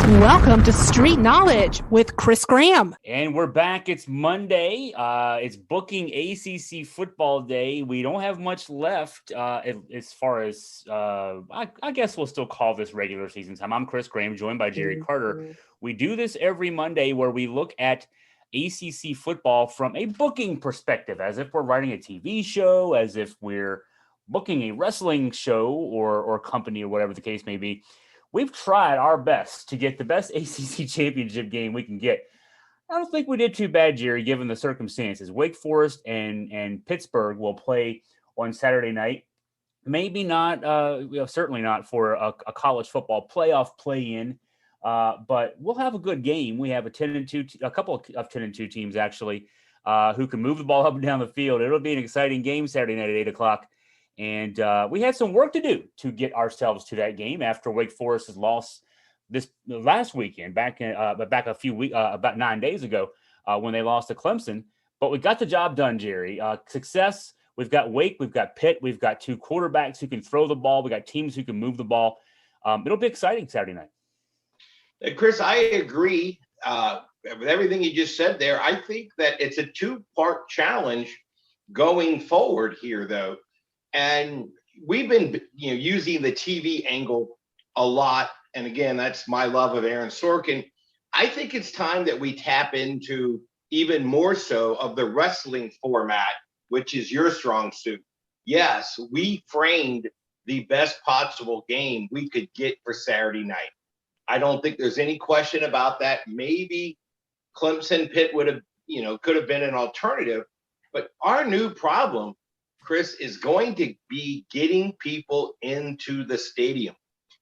Welcome to Street Knowledge with Chris Graham. And we're back. It's Monday. It's booking ACC football day. We don't have much left as far as, I guess we'll still call this regular season time. I'm Chris Graham, joined by Jerry Carter. We do this every Monday where we look at ACC football from a booking perspective, as if we're writing a TV show, as if we're booking a wrestling show or company or whatever the case may be. We've tried our best to get the best ACC championship game we can get. I don't think we did too bad, Jerry, given the circumstances. Wake Forest and Pittsburgh will play on Saturday night. Maybe not, certainly not for a college football playoff play-in, but we'll have a good game. We have a couple of 10-2 teams actually, who can move the ball up and down the field. It'll be an exciting game Saturday night at 8:00. And we had some work to do to get ourselves to that game after Wake Forest's loss this last weekend, about 9 days ago, when they lost to Clemson. But we got the job done, Jerry. Success. We've got Wake, we've got Pitt, we've got two quarterbacks who can throw the ball. We got teams who can move the ball. It'll be exciting Saturday night. Chris, I agree with everything you just said there. I think that it's a two-part challenge going forward here, though. And we've been, using the TV angle a lot. And again, that's my love of Aaron Sorkin. I think it's time that we tap into even more so of the wrestling format, which is your strong suit. Yes, we framed the best possible game we could get for Saturday night. I don't think there's any question about that. Maybe Clemson Pitt would have, could have been an alternative. But our new problem, Chris, is going to be getting people into the stadium.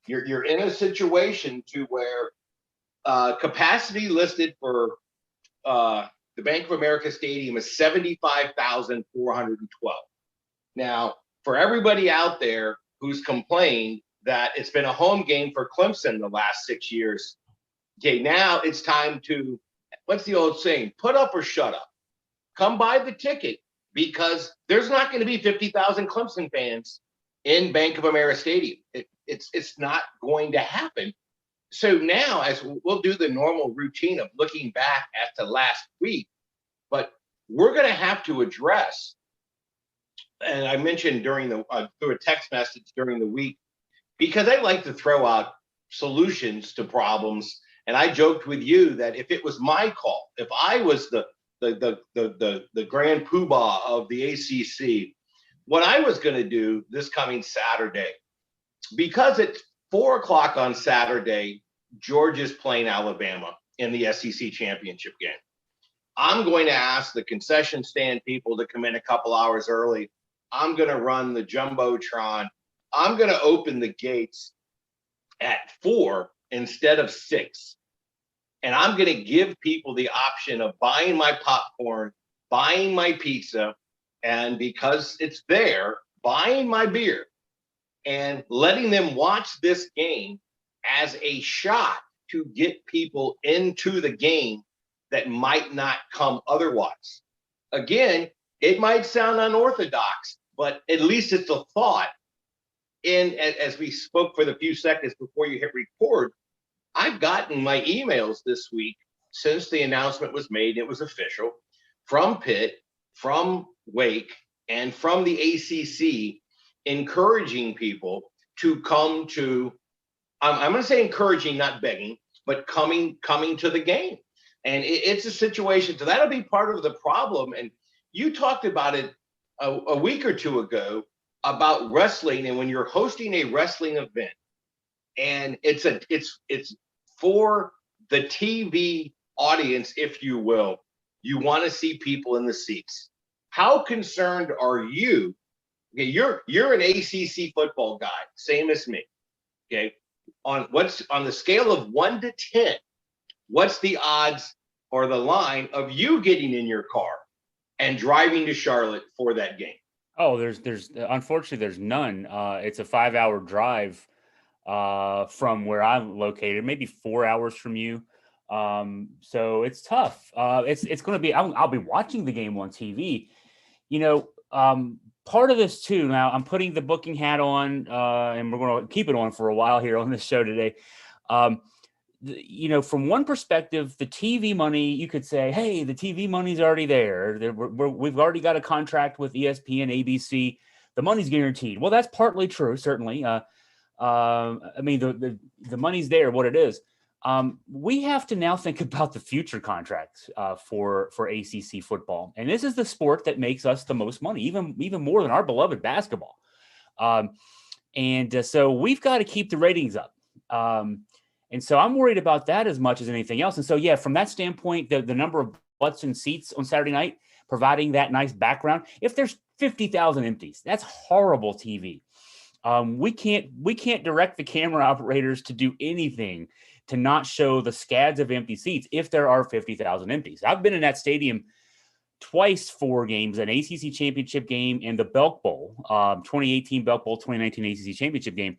You're in a situation to where capacity listed for the Bank of America Stadium is 75,412. Now, for everybody out there who's complained that it's been a home game for Clemson the last 6 years, okay, now it's time to, what's the old saying, put up or shut up. Come buy the ticket. Because there's not going to be 50,000 Clemson fans in Bank of America Stadium. It's not going to happen. So now, as we'll do the normal routine of looking back at the last week, but we're going to have to address, and I mentioned during through a text message during the week, because I like to throw out solutions to problems. And I joked with you that if it was my call, if I was the grand poobah of the ACC, what I was going to do this coming Saturday, because it's 4:00 on Saturday, Georgia's playing Alabama in the SEC Championship Game. I'm going to ask the concession stand people to come in a couple hours early. I'm going to run the Jumbotron. I'm going to open the gates at 4 instead of 6. And I'm going to give people the option of buying my popcorn, buying my pizza, and because it's there, buying my beer and letting them watch this game as a shot to get people into the game that might not come otherwise. Again, it might sound unorthodox, but at least it's a thought. And as we spoke for the few seconds before you hit record, I've gotten my emails this week since the announcement was made, it was official, from Pitt, from Wake, and from the ACC, encouraging people to come to, I'm going to say encouraging, not begging, but coming to the game. And it's a situation, so that'll be part of the problem. And you talked about it a week or two ago about wrestling, and when you're hosting a wrestling event, and it's for the TV audience, if you will. You want to see people in the seats. How concerned are you? Okay, you're an ACC football guy, same as me. Okay, on the scale of 1 to 10, what's the odds or the line of you getting in your car and driving to Charlotte for that game? Oh, there's unfortunately there's none. It's a 5-hour drive from where I'm located, maybe 4 hours from you. So it's tough. It's going to be, I'll be watching the game on TV, part of this too. Now I'm putting the booking hat on, and we're going to keep it on for a while here on this show today. from one perspective, the TV money, you could say, hey, the TV money's already there. We've already got a contract with ESPN, ABC. The money's guaranteed. Well, that's partly true, certainly. The money's there, what it is. We have to now think about the future contracts for ACC football. And this is the sport that makes us the most money, even more than our beloved basketball. So we've got to keep the ratings up. And so I'm worried about that as much as anything else. And so, yeah, from that standpoint, the number of butts and seats on Saturday night, providing that nice background, if there's 50,000 empties, that's horrible TV. We can't direct the camera operators to do anything to not show the scads of empty seats if there are 50,000 empties. I've been in that stadium twice for games, an ACC Championship game and the Belk Bowl, 2018 Belk Bowl, 2019 ACC Championship game.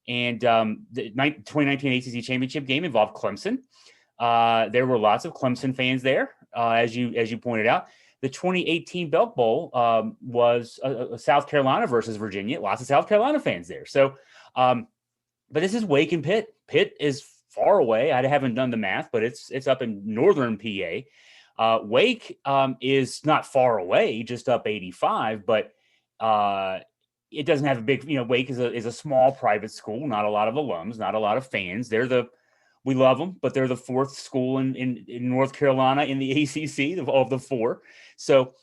And the 2019 ACC Championship game involved Clemson. There were lots of Clemson fans there, as you pointed out. The 2018 Belk Bowl was South Carolina versus Virginia. Lots of South Carolina fans there. So, but this is Wake and Pitt. Pitt is far away. I haven't done the math, but it's up in northern PA. Wake is not far away, just up 85, but it doesn't have a big, Wake is a small private school, not a lot of alums, not a lot of fans. We love them, but they're the fourth school in North Carolina in the ACC of the four. So,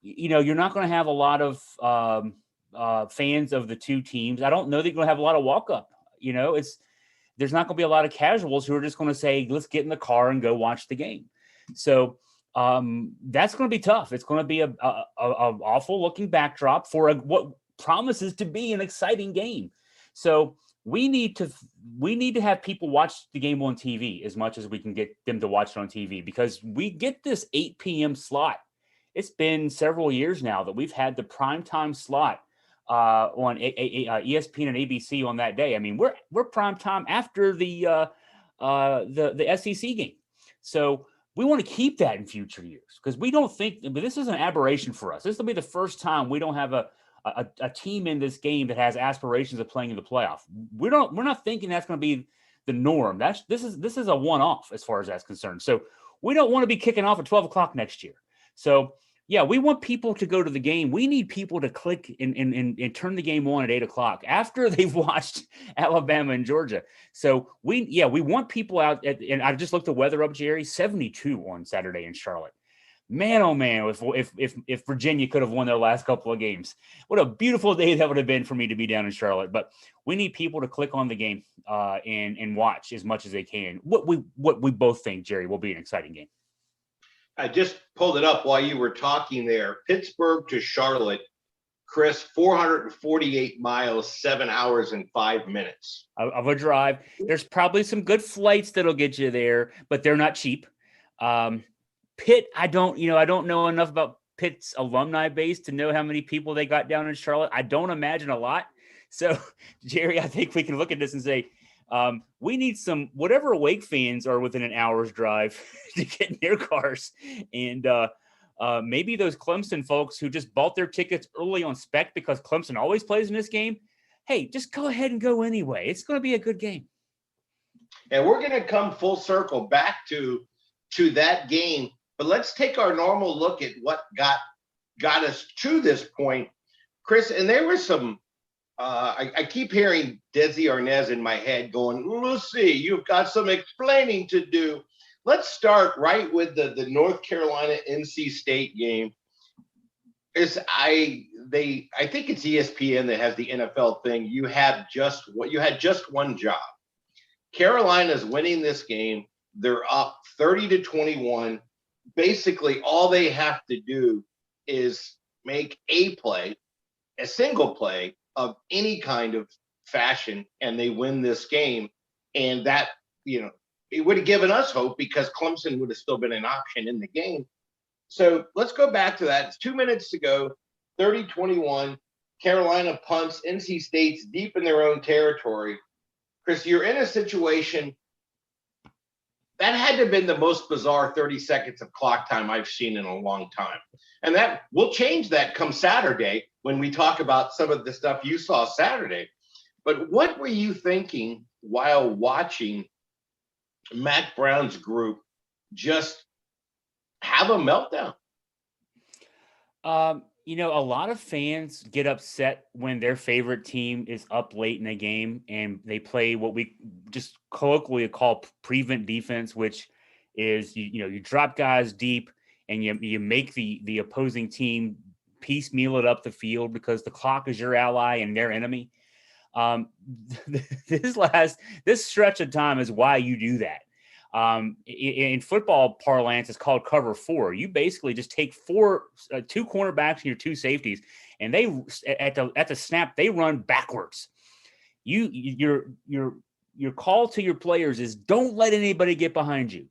you're not going to have a lot of fans of the two teams. I don't know that you're going to have a lot of walk up. There's not going to be a lot of casuals who are just going to say, let's get in the car and go watch the game. So that's going to be tough. It's going to be a awful looking backdrop for what promises to be an exciting game. So we need to have people watch the game on TV as much as we can get them to watch it on TV, because we get this 8 p.m. slot. It's been several years now that we've had the primetime slot on ESPN and ABC on that day. I mean, we're primetime after the SEC game. So we want to keep that in future years, because we don't think, but this is an aberration for us. This will be the first time we don't have a team in this game that has aspirations of playing in the playoff. We're not thinking that's going to be the norm. This is a one-off as far as that's concerned. So we don't want to be kicking off at 12 o'clock next year. So yeah, we want people to go to the game. We need people to click and turn the game on at 8 o'clock after they've watched Alabama and Georgia. So we want people out and I just looked the weather up, Jerry, 72 on Saturday in Charlotte. Man, oh man, if Virginia could have won their last couple of games, what a beautiful day that would have been for me to be down in Charlotte. But we need people to click on the game and watch as much as they can. What we both think, Jerry, will be an exciting game. I just pulled it up while you were talking there. Pittsburgh to Charlotte, Chris, 448 miles, 7 hours and 5 minutes of a drive. There's probably some good flights that'll get you there, but they're not cheap. Pitt, I don't know enough about Pitt's alumni base to know how many people they got down in Charlotte. I don't imagine a lot. So, Jerry, I think we can look at this and say, we need some, whatever Wake fans are within an hour's drive to get in their cars. And maybe those Clemson folks who just bought their tickets early on spec because Clemson always plays in this game. Hey, just go ahead and go anyway. It's going to be a good game. And we're going to come full circle back to that game. But let's take our normal look at what got us to this point, Chris. And there was some, I keep hearing Desi Arnaz in my head going, we'll see, you've got some explaining to do. Let's start right with the North Carolina NC State game. I think it's ESPN that has the NFL thing. You had just one job. Carolina's winning this game. They're up 30-21. Basically, all they have to do is make a play, a single play of any kind of fashion, and they win this game. And that, it would have given us hope because Clemson would have still been an option in the game. So let's go back to that. It's 2 minutes to go, 30-21. Carolina punts. NC State's deep in their own territory. Chris, you're in a situation that had to have been the most bizarre 30 seconds of clock time I've seen in a long time. And that will change that come Saturday when we talk about some of the stuff you saw Saturday. But what were you thinking while watching Mac Brown's group just have a meltdown? A lot of fans get upset when their favorite team is up late in a game and they play what we just colloquially call prevent defense, which is, you drop guys deep and you make the opposing team piecemeal it up the field because the clock is your ally and their enemy. This stretch of time is why you do that. In football parlance, it's called cover four. You basically just take two cornerbacks and your two safeties, and they at the snap they run backwards. Your call to your players is don't let anybody get behind you.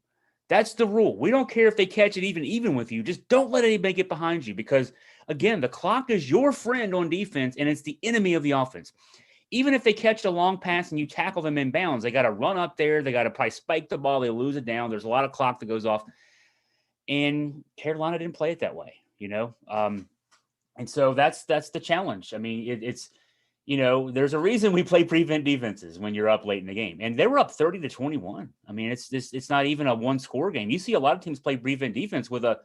That's the rule. We don't care if they catch it even with you. Just don't let anybody get behind you because, again, the clock is your friend on defense, and it's the enemy of the offense. Even if they catch a long pass and you tackle them in bounds, they got to run up there. They got to probably spike the ball. They lose it down. There's a lot of clock that goes off. And Carolina didn't play it that way, And so that's the challenge. I mean, it's there's a reason we play prevent defenses when you're up late in the game. And they were up 30-21. I mean, it's not even a one-score game. You see a lot of teams play prevent defense with a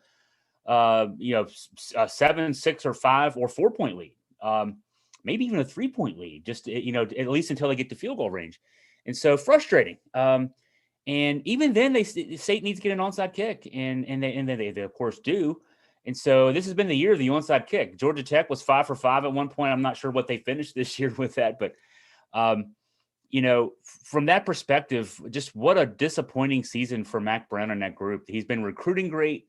7, 6, or 5 or 4-point lead. Maybe even a 3-point lead, just, at least until they get to field goal range. And so frustrating. And even then State needs to get an onside kick and they of course do. And so this has been the year of the onside kick. Georgia Tech was 5 for 5 at one point. I'm not sure what they finished this year with that, but from that perspective, just what a disappointing season for Mac Brown and that group. He's been recruiting great.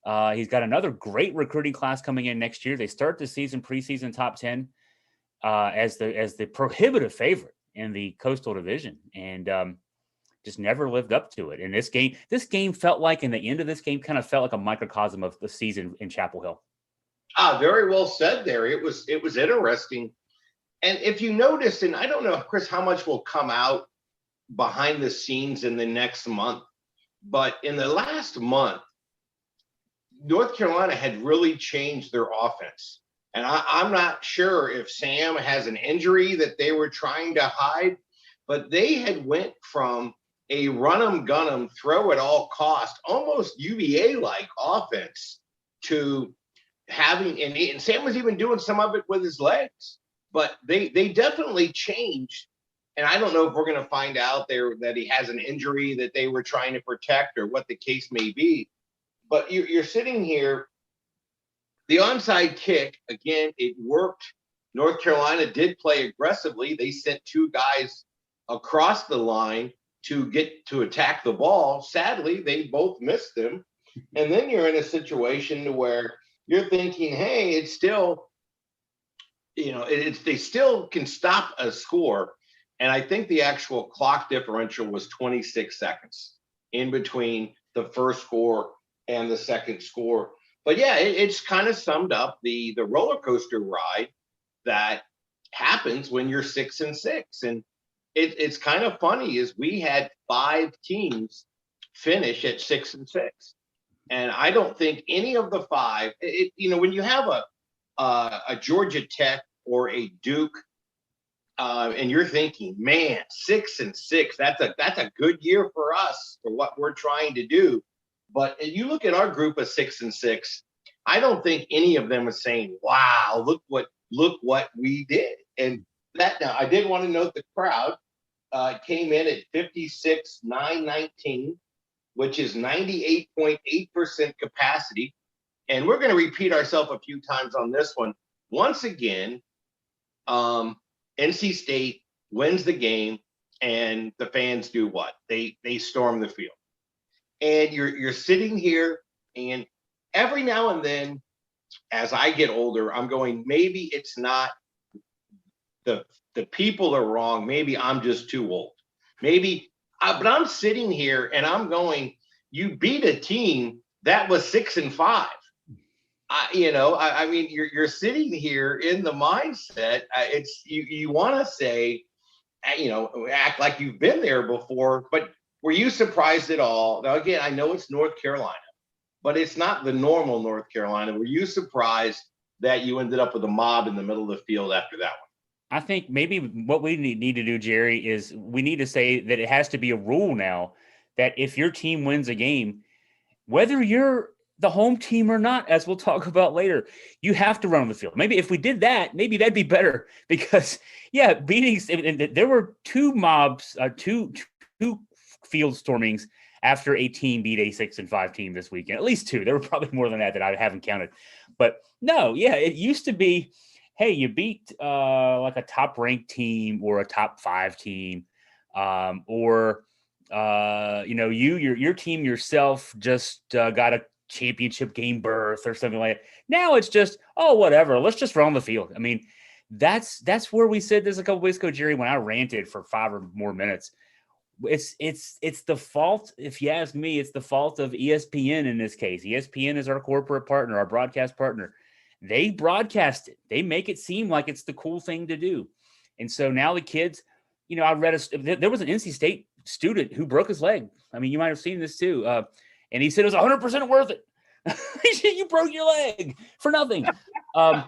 He's got another great recruiting class coming in next year. They start the season preseason top 10. As the prohibitive favorite in the Coastal Division, and just never lived up to it. And this game felt like, in the end of this game, kind of felt like a microcosm of the season in Chapel Hill. Very well said there. It was interesting. And if you notice, and I don't know, Chris, how much will come out behind the scenes in the next month, but in the last month, North Carolina had really changed their offense. And I'm not sure if Sam has an injury that they were trying to hide, but they had went from a run 'em, gun 'em, throw at all cost, almost UVA-like offense to having, and Sam was even doing some of it with his legs, but they definitely changed. And I don't know if we're going to find out there that he has an injury that they were trying to protect or what the case may be. But you're sitting here. The onside kick, again, it worked. North Carolina did play aggressively. They sent two guys across the line to get to attack the ball. Sadly, they both missed them. And then you're in a situation where you're thinking, hey, it's still, they still can stop a score. And I think the actual clock differential was 26 seconds in between the first score and the second score. But yeah, it's kind of summed up the roller coaster ride that happens when you're 6-6. And it's kind of funny is we had 5 teams finish at 6-6. And I don't think any of the 5, when you have a Georgia Tech or a Duke, and you're thinking, man, 6-6, that's a good year for us for what we're trying to do. But if you look at our group of 6-6, I don't think any of them is saying, wow, look what we did. And that, now I did want to note the crowd came in at 56,919, which is 98.8% capacity. And we're going to repeat ourselves a few times on this one. Once again, NC State wins the game, and the fans do what? They storm the field. And you're sitting here, and every now and then, as I get older, I'm going, maybe it's not the people are wrong. Maybe I'm just too old. But I'm sitting here and I'm going, you beat a team that was 6-5. I mean, you're sitting here in the mindset. It's you want to say, act like you've been there before, but were you surprised at all? Now, again, I know it's North Carolina, but it's not the normal North Carolina. Were you surprised that you ended up with a mob in the middle of the field after that one? I think maybe what we need to do, Jerry, is we need to say that it has to be a rule now that if your team wins a game, whether you're the home team or not, as we'll talk about later, you have to run on the field. Maybe if we did that, maybe that'd be better because, yeah, beatings. There were two field stormings after a team beat a 6-5 team this weekend. At least two. There were probably more than that I haven't counted. But no, yeah, it used to be, hey, you beat like a top-ranked team or a top 5 team, or your team yourself just got a championship game berth or something like that. Now it's just, oh, whatever. Let's just run on the field. I mean, that's where we said this a couple weeks ago, Jerry, when I ranted for 5 or more minutes. It's the fault, if you ask me, it's the fault of ESPN in this case. ESPN is our corporate partner, our broadcast partner. They broadcast it. They make it seem like it's the cool thing to do. And so now the kids, I read there was an NC State student who broke his leg. I mean, you might have seen this too. And he said it was 100% worth it. You broke your leg for nothing. And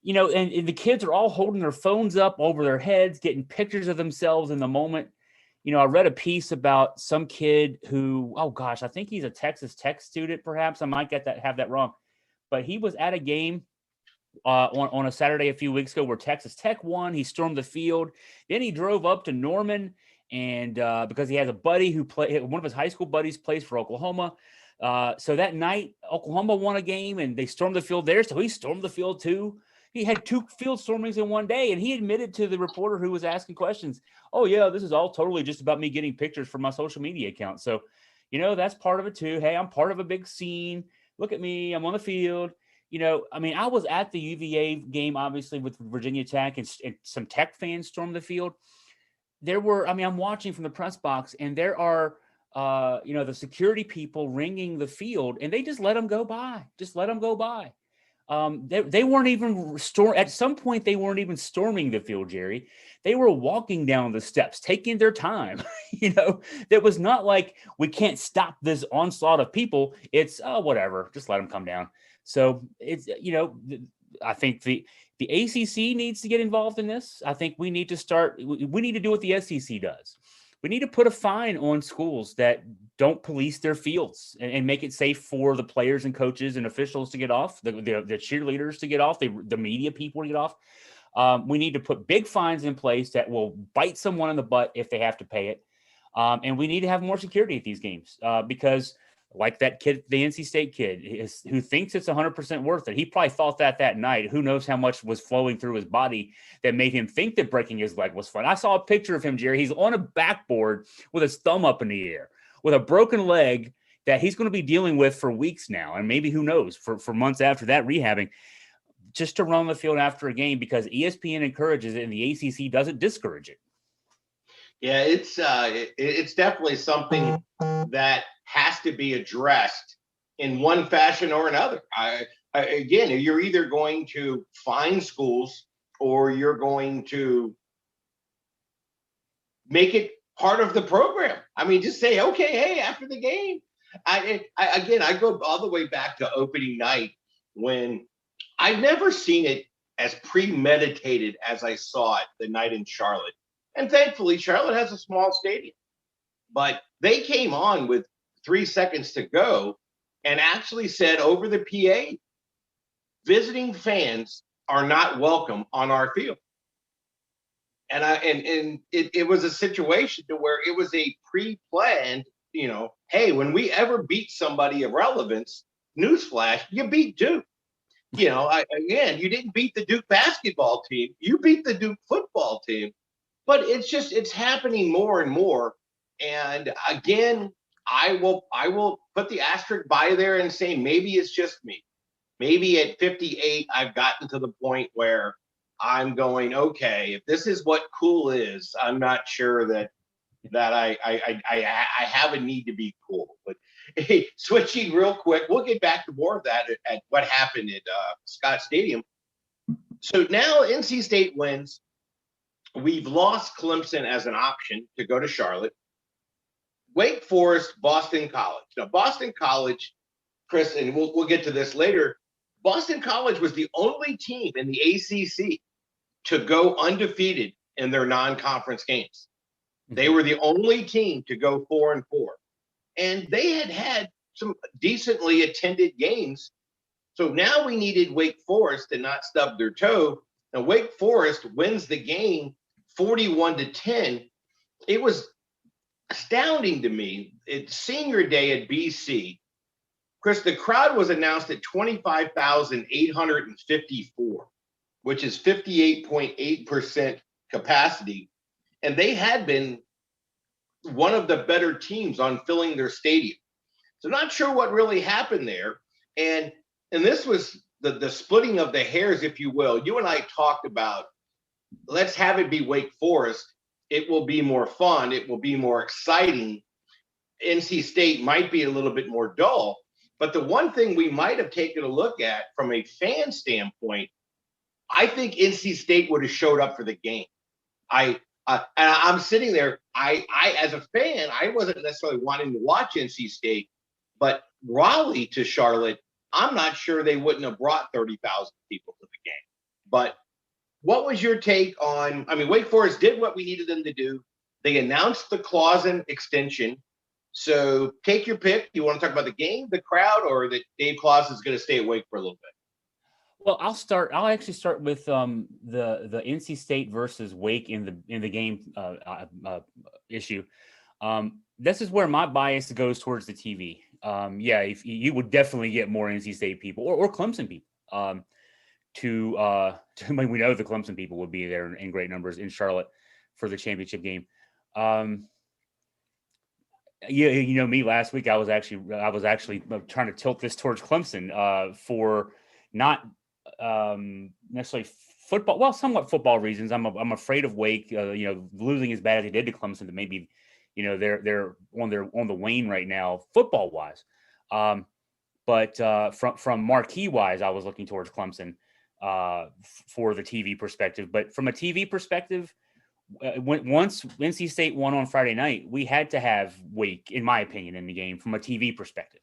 the kids are all holding their phones up over their heads, getting pictures of themselves in the moment. I read a piece about some kid who, oh gosh, I think he's a Texas Tech student, perhaps. I might have that wrong. But he was at a game on a Saturday a few weeks ago where Texas Tech won. He stormed the field. Then he drove up to Norman, and because he has a buddy one of his high school buddies plays for Oklahoma. So that night, Oklahoma won a game, and they stormed the field there. So he stormed the field too. He had 2 field stormings in one day, and he admitted to the reporter who was asking questions, oh, yeah, this is all totally just about me getting pictures from my social media account. So, that's part of it too. Hey, I'm part of a big scene. Look at me. I'm on the field. I was at the UVA game, obviously, with Virginia Tech, and some Tech fans stormed the field. There were, I'm watching from the press box, and there are, the security people ringing the field, and they just let them go by. They weren't even at some point, they weren't even storming the field, Jerry. They were walking down the steps, taking their time. That was not like, we can't stop this onslaught of people. It's, oh, whatever, just let them come down. So it's, I think the ACC needs to get involved in this. I think we need to do what the SEC does. We need to put a fine on schools that don't police their fields and make it safe for the players and coaches and officials to get off, the cheerleaders to get off, the media people to get off. We need to put big fines in place that will bite someone in the butt if they have to pay it. And we need to have more security at these games because, like that kid, the NC State kid who thinks it's 100% worth it. He probably thought that night. Who knows how much was flowing through his body that made him think that breaking his leg was fun. I saw a picture of him, Jerry. He's on a backboard with his thumb up in the air with a broken leg that he's going to be dealing with for weeks now. And maybe, who knows, for months after that, rehabbing, just to run the field after a game because ESPN encourages it and the ACC doesn't discourage it. Yeah, it's definitely something that has to be addressed in one fashion or another. Again, you're either going to fine schools or you're going to make it part of the program. Just say, okay, hey, after the game. I go all the way back to opening night when I've never seen it as premeditated as I saw it the night in Charlotte. And thankfully, Charlotte has a small stadium. But they came on with 3 seconds to go and actually said over the PA, visiting fans are not welcome on our field. And it was a situation to where it was a pre-planned, hey, when we ever beat somebody of relevance, newsflash, you beat Duke. You didn't beat the Duke basketball team. You beat the Duke football team. But it's happening more and more. And again, I will put the asterisk by there and say, maybe it's just me. Maybe at 58, I've gotten to the point where I'm going, okay, if this is what cool is, I'm not sure that I have a need to be cool. But hey, switching real quick, we'll get back to more of that at what happened at Scott Stadium. So now NC State wins. We've lost Clemson as an option to go to Charlotte. Wake Forest, Boston College. Now, Boston College, Chris, and we'll get to this later, Boston College was the only team in the ACC to go undefeated in their non-conference games. They were the only team to go 4-4. and they had some decently attended games. So now we needed Wake Forest to not stub their toe. Now Wake Forest wins the game 41-10. It was astounding to me. It's senior day at BC. Chris, the crowd was announced at 25,854, which is 58.8% capacity. And they had been one of the better teams on filling their stadium. So not sure what really happened there. And this was the splitting of the hairs, if you will. You and I talked about, let's have it be Wake Forest. It will be more fun. It will be more exciting. NC State might be a little bit more dull. But the one thing we might have taken a look at from a fan standpoint, I think NC State would have showed up for the game. And I'm sitting there. I as a fan, I wasn't necessarily wanting to watch NC State, but Raleigh to Charlotte, I'm not sure they wouldn't have brought 30,000 people to the game. But what was your take on? I mean, Wake Forest did what we needed them to do. They announced the Clausen extension. So take your pick. You want to talk about the game, the crowd, or that Dave Clausen is going to stay at Wake for a little bit? Well, I'll actually start with the NC State versus Wake in the game issue. This is where my bias goes towards the TV. If you would definitely get more NC State people or Clemson people. I mean, we know the Clemson people would be there in great numbers in Charlotte for the championship game. You know me. Last week I was actually trying to tilt this towards Clemson for not necessarily football. Well, somewhat football reasons. I'm afraid of Wake. Losing as bad as they did to Clemson, that maybe they're on the wane right now football wise. But from marquee wise, I was looking towards Clemson for the TV perspective. But from a TV perspective, once NC State won on Friday night, we had to have Wake, in my opinion, in the game from a TV perspective,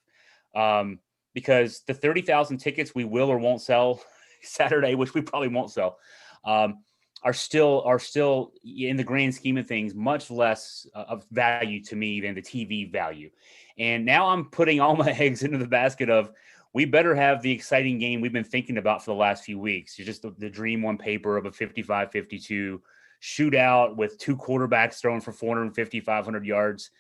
because the 30,000 tickets we will or won't sell Saturday, which we probably won't sell, are still in the grand scheme of things much less of value to me than the TV value. And now I'm putting all my eggs into the basket of, we better have the exciting game we've been thinking about for the last few weeks. It's just the dream on paper of a 55-52 shootout with two quarterbacks throwing for 450, 500 yards,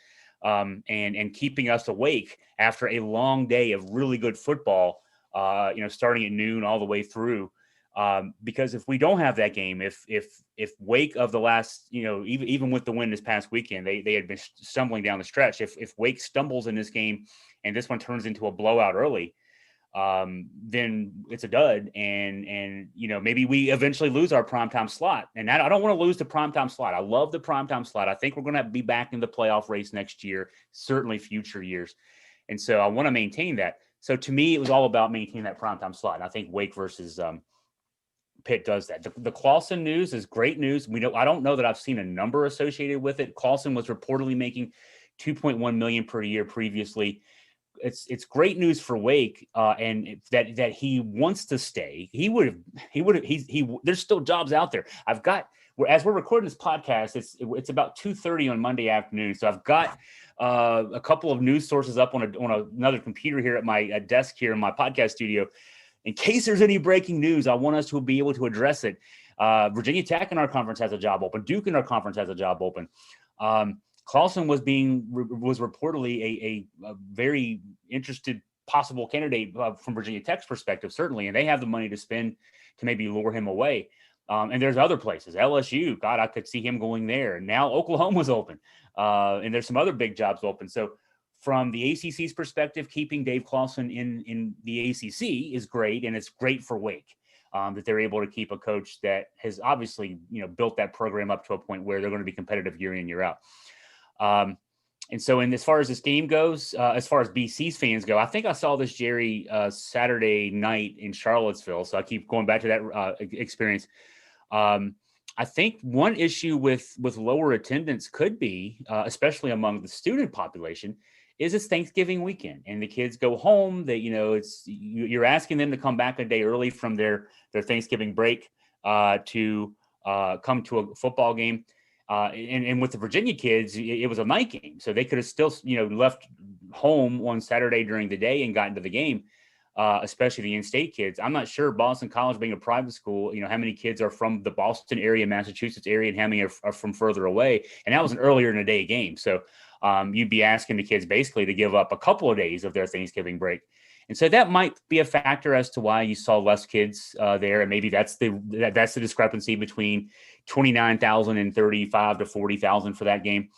and keeping us awake after a long day of really good football, starting at noon all the way through. Because if we don't have that game, if Wake of the last, even with the win this past weekend, they had been stumbling down the stretch. If Wake stumbles in this game and this one turns into a blowout early, then it's a dud. And maybe we eventually lose our primetime slot. And I don't want to lose the primetime slot. I love the primetime slot. I think we're going to be back in the playoff race next year, certainly future years. And so I want to maintain that. So to me, it was all about maintaining that primetime slot. And I think Wake versus Pitt does that. The Clausen news is great news. I don't know that I've seen a number associated with it. Clausen was reportedly making $2.1 million per year previously. It's great news for Wake, and that he wants to stay. There's still jobs out there. As we're recording this podcast, it's about 2:30 on Monday afternoon. So I've got a couple of news sources up on another computer here at my desk here in my podcast studio. In case there's any breaking news, I want us to be able to address it. Virginia Tech in our conference has a job open. Duke in our conference has a job open. Clausen was reportedly a very interested possible candidate from Virginia Tech's perspective, certainly, and they have the money to spend to maybe lure him away. And there's other places, LSU. God, I could see him going there. Now Oklahoma's open, and there's some other big jobs open. So from the ACC's perspective, keeping Dave Clausen in the ACC is great, and it's great for Wake that they're able to keep a coach that has obviously built that program up to a point where they're going to be competitive year in, year out. And so as far as this game goes, as far as BC's fans go, I think I saw this, Jerry, Saturday night in Charlottesville. So I keep going back to that experience. I think one issue with lower attendance could be, especially among the student population, is it's Thanksgiving weekend and the kids go home. That you're asking them to come back a day early from their Thanksgiving break to come to a football game. And with the Virginia kids, it was a night game, so they could have still, left home on Saturday during the day and got into the game, especially the in-state kids. I'm not sure Boston College being a private school, how many kids are from the Boston area, Massachusetts area, and how many are from further away. And that was an earlier in the day game. So you'd be asking the kids basically to give up a couple of days of their Thanksgiving break. And so that might be a factor as to why you saw less kids there. And maybe that's the discrepancy between 29,000 and 35 to 40,000 for that game.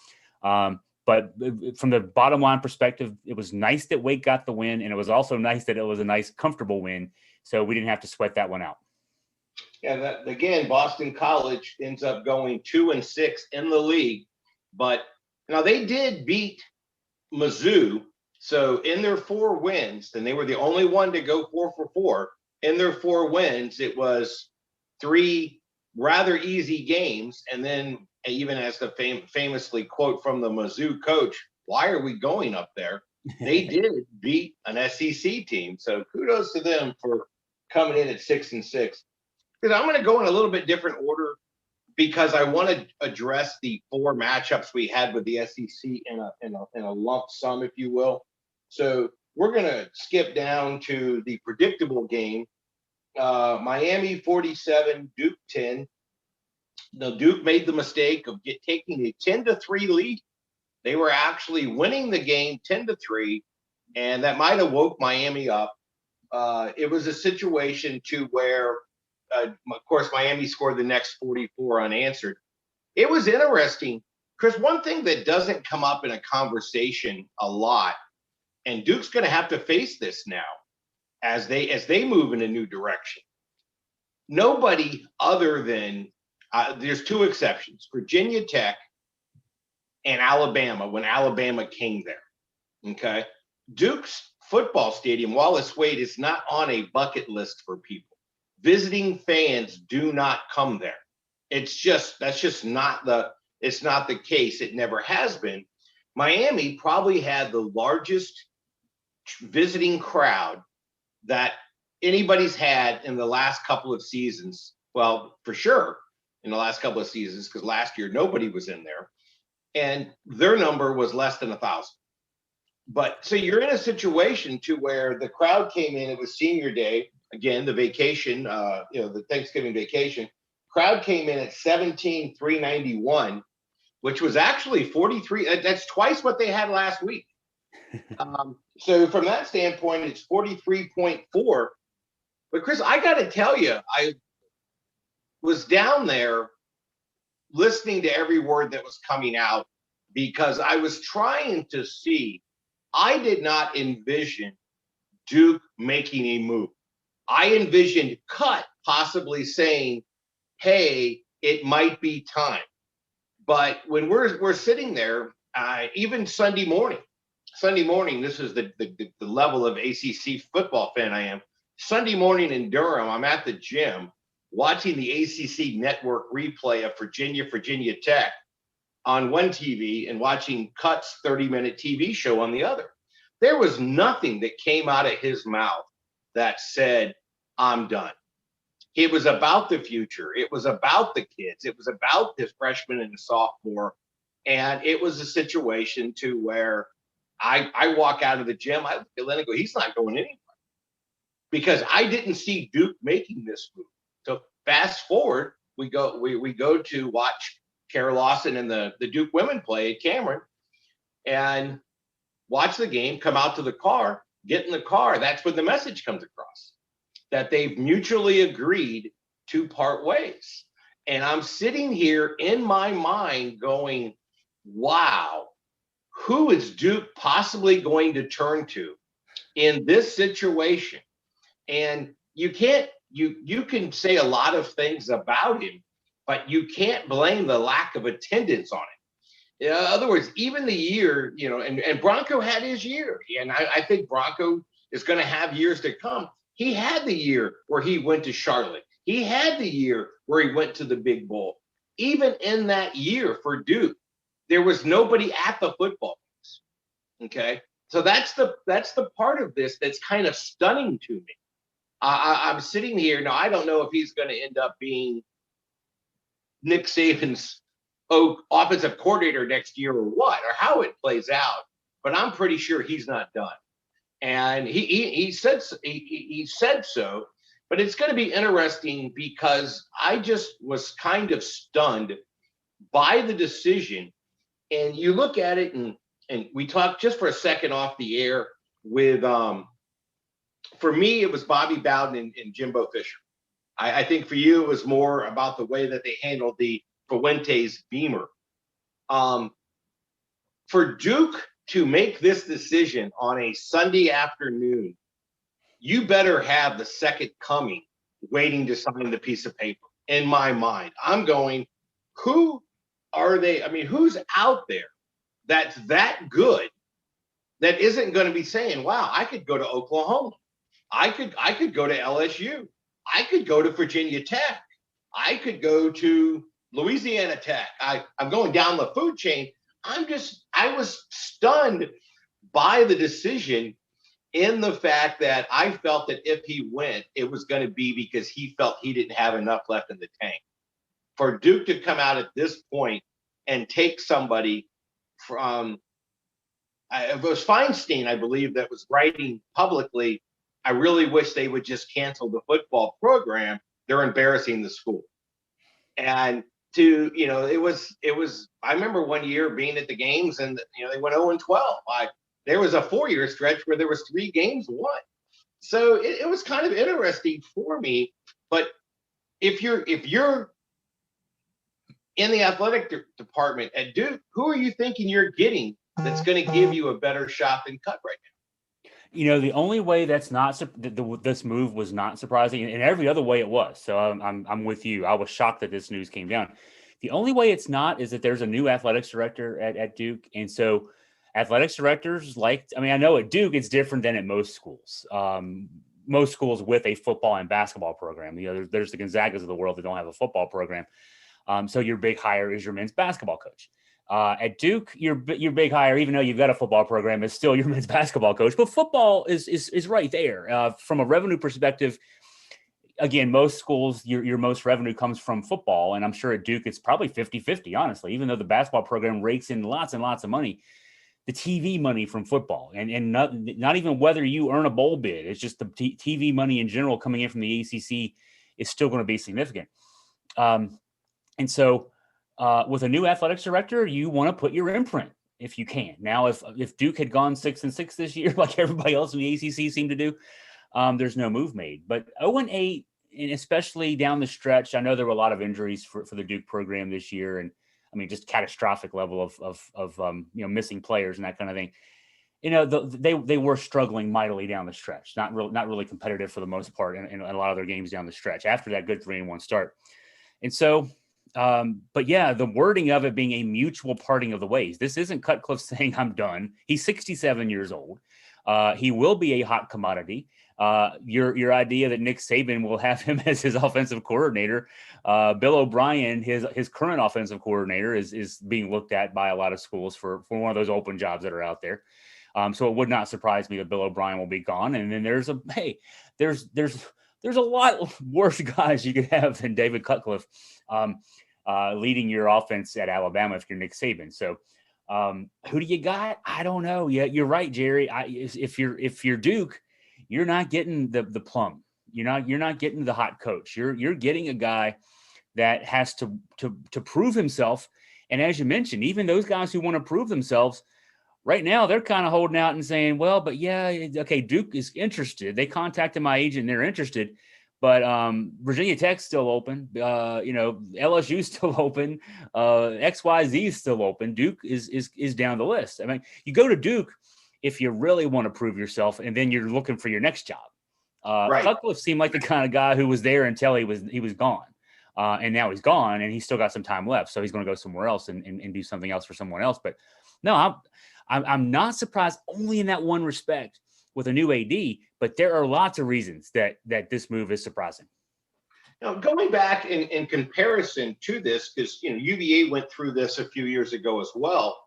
But from the bottom line perspective, it was nice that Wake got the win. And it was also nice that it was a nice, comfortable win. So we didn't have to sweat that one out. Yeah, again, Boston College ends up going 2-6 in the league. But now they did beat Mizzou. So in their 4 wins, and they were the only one to go 4 for 4. In their 4 wins, it was 3 rather easy games. And then even as the famously quote from the Mizzou coach, why are we going up there? They did beat an SEC team. So kudos to them for coming in at 6-6. Because I'm going to go in a little bit different order because I want to address the 4 matchups we had with the SEC in a lump sum, if you will. So we're going to skip down to the predictable game. Miami 47, Duke 10. Now, Duke made the mistake of taking a 10-3 lead. They were actually winning the game 10-3, and that might have woke Miami up. It was a situation to where, of course, Miami scored the next 44 unanswered. It was interesting, Chris. One thing that doesn't come up in a conversation a lot, and Duke's going to have to face this now as they move in a new direction. Nobody other than there's 2 exceptions: Virginia Tech and Alabama. When Alabama came there, okay, Duke's football stadium, Wallace Wade, is not on a bucket list for people. Visiting fans do not come there. That's just not the case. It never has been. Miami probably had the largest visiting crowd that anybody's had in the last couple of seasons. Well, for sure in the last couple of seasons, because last year nobody was in there, and their number was less than 1,000. But so you're in a situation to where the crowd came in. It was senior day. Again, the vacation, the Thanksgiving vacation, crowd came in at 17,391, which was actually 43. That's twice what they had last week. So from that standpoint, it's 43.4. But Chris, I got to tell you, I was down there listening to every word that was coming out because I was trying to see. I did not envision Duke making a move. I envisioned Cut possibly saying, hey, it might be time. But when we're sitting there, even Sunday morning, this is the level of ACC football fan I am. Sunday morning in Durham, I'm at the gym watching the ACC network replay of Virginia Tech on one TV and watching Cut's 30-minute TV show on the other. There was nothing that came out of his mouth that said, I'm done. It was about the future. It was about the kids. It was about this freshman and the sophomore. And it was a situation to where I walk out of the gym, I look at Len and go, he's not going anywhere. Because I didn't see Duke making this move. So fast forward, we go to watch Kara Lawson and the Duke women play at Cameron and watch the game, come out to the car, get in the car. That's when the message comes across, that they've mutually agreed to part ways. And I'm sitting here in my mind going, wow, who is Duke possibly going to turn to in this situation? And you can say a lot of things about him, but you can't blame the lack of attendance on it. In other words, even the year, and Bronco had his year, and I think Bronco is going to have years to come. He had the year where he went to Charlotte. He had the year where he went to the Big Bowl. Even in that year for Duke, there was nobody at the football games. Okay, so that's the part of this that's kind of stunning to me. I'm sitting here now. I don't know if he's going to end up being Nick Saban's offensive coordinator next year or what, or how it plays out. but I'm pretty sure he's not done. And he said so, but it's going to be interesting because I just was kind of stunned by the decision. And you look at it, and we talked just for a second off the air with, for me, it was Bobby Bowden and Jimbo Fisher. I think for you, it was more about the way that they handled the Fuentes Beamer. For Duke to make this decision on a Sunday afternoon, you better have the second coming waiting to sign the piece of paper. In my mind, I'm going, who are they? I mean, who's out there that's that good that isn't going to be saying, wow, I could go to Oklahoma. I could go to LSU. I could go to Virginia Tech. I could go to Louisiana Tech. I'm going down the food chain. I was stunned by the decision, in the fact that I felt that if he went, it was going to be because he felt he didn't have enough left in the tank. For Duke to come out at this point and take somebody from, it was Feinstein, I believe, that was writing publicly, I really wish they would just cancel the football program. They're embarrassing the school. And it was, I remember one year being at the games and, they went 0-12. There was a 4-year stretch where there was 3 games won. So it was kind of interesting for me. But if you're in the athletic department at Duke, who are you thinking you're getting that's going to give you a better shot than Cut right now? The only way that's not this move was not surprising, and every other way it was. So I'm with you. I was shocked that this news came down. The only way it's not is that there's a new athletics director at Duke, and so athletics directors I know at Duke it's different than at most schools. Most schools with a football and basketball program. There's the Gonzagas of the world that don't have a football program. So your big hire is your men's basketball coach. At Duke, your big hire, even though you've got a football program, is still your men's basketball coach. But football is right there. From a revenue perspective, again, most schools, your most revenue comes from football. And I'm sure at Duke, it's probably 50-50, honestly, even though the basketball program rakes in lots and lots of money. The TV money from football, and not even whether you earn a bowl bid, it's just the TV money in general coming in from the ACC is still going to be significant. And so with a new athletics director, you want to put your imprint if you can. Now, if Duke had gone 6-6 this year, like everybody else in the ACC seemed to do, there's no move made. But 0-8, and especially down the stretch, I know there were a lot of injuries for the Duke program this year, and I mean, just catastrophic level of missing players and that kind of thing. They were struggling mightily down the stretch, not really competitive for the most part in a lot of their games down the stretch after that good 3-1 start. And so, but yeah, the wording of it being a mutual parting of the ways. This isn't Cutcliffe saying I'm done. He's 67 years old. He will be a hot commodity. Your idea that Nick Saban will have him as his offensive coordinator, Bill O'Brien, his current offensive coordinator, is being looked at by a lot of schools for one of those open jobs that are out there. So it would not surprise me that Bill O'Brien will be gone. And then there's a lot worse guys you could have than David Cutcliffe leading your offense at Alabama if you're Nick Saban. So who do you got? I don't know. Yeah, you're right, Jerry. If you're Duke, you're not getting the plum. You're not getting the hot coach. You're getting a guy that has to prove himself. And as you mentioned, even those guys who want to prove themselves right now, they're kind of holding out and saying, well, but yeah, okay, Duke is interested. They contacted my agent and they're interested, but Virginia Tech's still open. LSU's still open. XYZ is still open. Duke is down the list. I mean, you go to Duke if you really want to prove yourself, and then you're looking for your next job. Right. Cutcliffe seemed like the kind of guy who was there until he was gone. And now he's gone and he's still got some time left. So he's going to go somewhere else and do something else for someone else. But no, I'm not surprised only in that one respect with a new AD, but there are lots of reasons that this move is surprising. Now, going back in comparison to this, because UVA went through this a few years ago as well.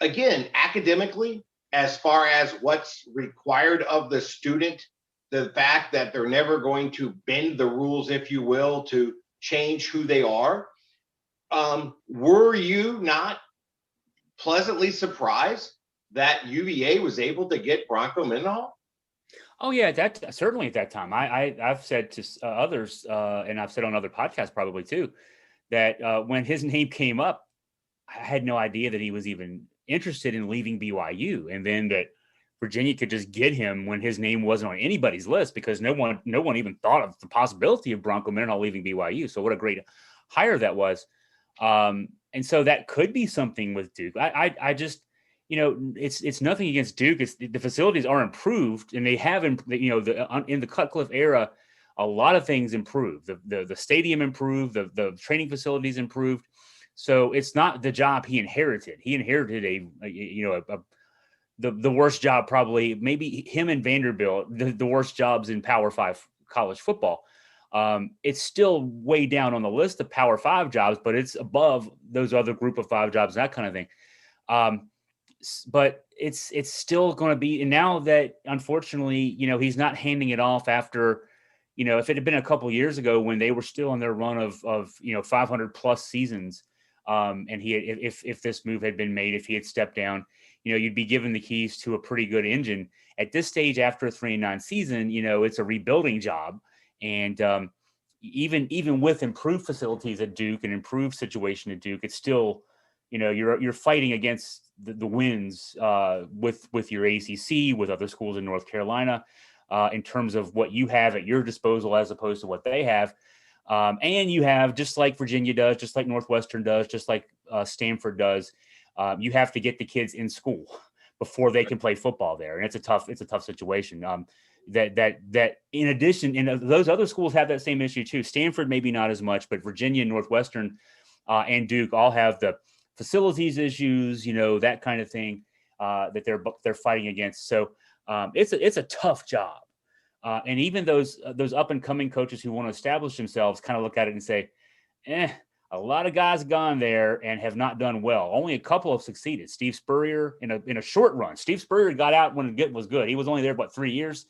Again, academically, as far as what's required of the student, the fact that they're never going to bend the rules, if you will, to change who they are. Were you not pleasantly surprised that UVA was able to get Bronco Mendenhall? Oh yeah, that certainly at that time. I've said to others, and I've said on other podcasts probably too, that when his name came up, I had no idea that he was even interested in leaving BYU, and then that Virginia could just get him when his name wasn't on anybody's list because no one even thought of the possibility of Bronco Mendenhall leaving BYU. So what a great hire that was. And so that could be something with Duke. I just, it's nothing against Duke. It's the facilities are improved, and they have, in the Cutcliffe era, a lot of things improved. The stadium improved, the training facilities improved. So it's not the job he inherited. He inherited the worst job, probably maybe him and Vanderbilt, the worst jobs in Power 5 college football. It's still way down on the list of Power 5 jobs, but it's above those other group of 5 jobs, that kind of thing. But it's still going to be, and now that unfortunately, he's not handing it off after, if it had been a couple of years ago when they were still on their run of 500 plus seasons, and if this move had been made, if he had stepped down, you'd be given the keys to a pretty good engine. At this stage, after a 3-9 season, it's a rebuilding job. And even with improved facilities at Duke and improved situation at Duke, it's still, you're fighting against the wins with your ACC, with other schools in North Carolina, in terms of what you have at your disposal as opposed to what they have. And you have, just like Virginia does, just like Northwestern does, just like Stanford does, you have to get the kids in school before they can play football there. And it's a tough situation. That in addition, and those other schools have that same issue too. Stanford, maybe not as much, but Virginia, Northwestern, and Duke all have the facilities issues, that kind of thing, that they're fighting against. So it's a tough job. And even those up and coming coaches who want to establish themselves kind of look at it and say, a lot of guys have gone there and have not done well. Only a couple have succeeded. Steve Spurrier in a short run. Steve Spurrier got out when it was good. He was only there, 3 years.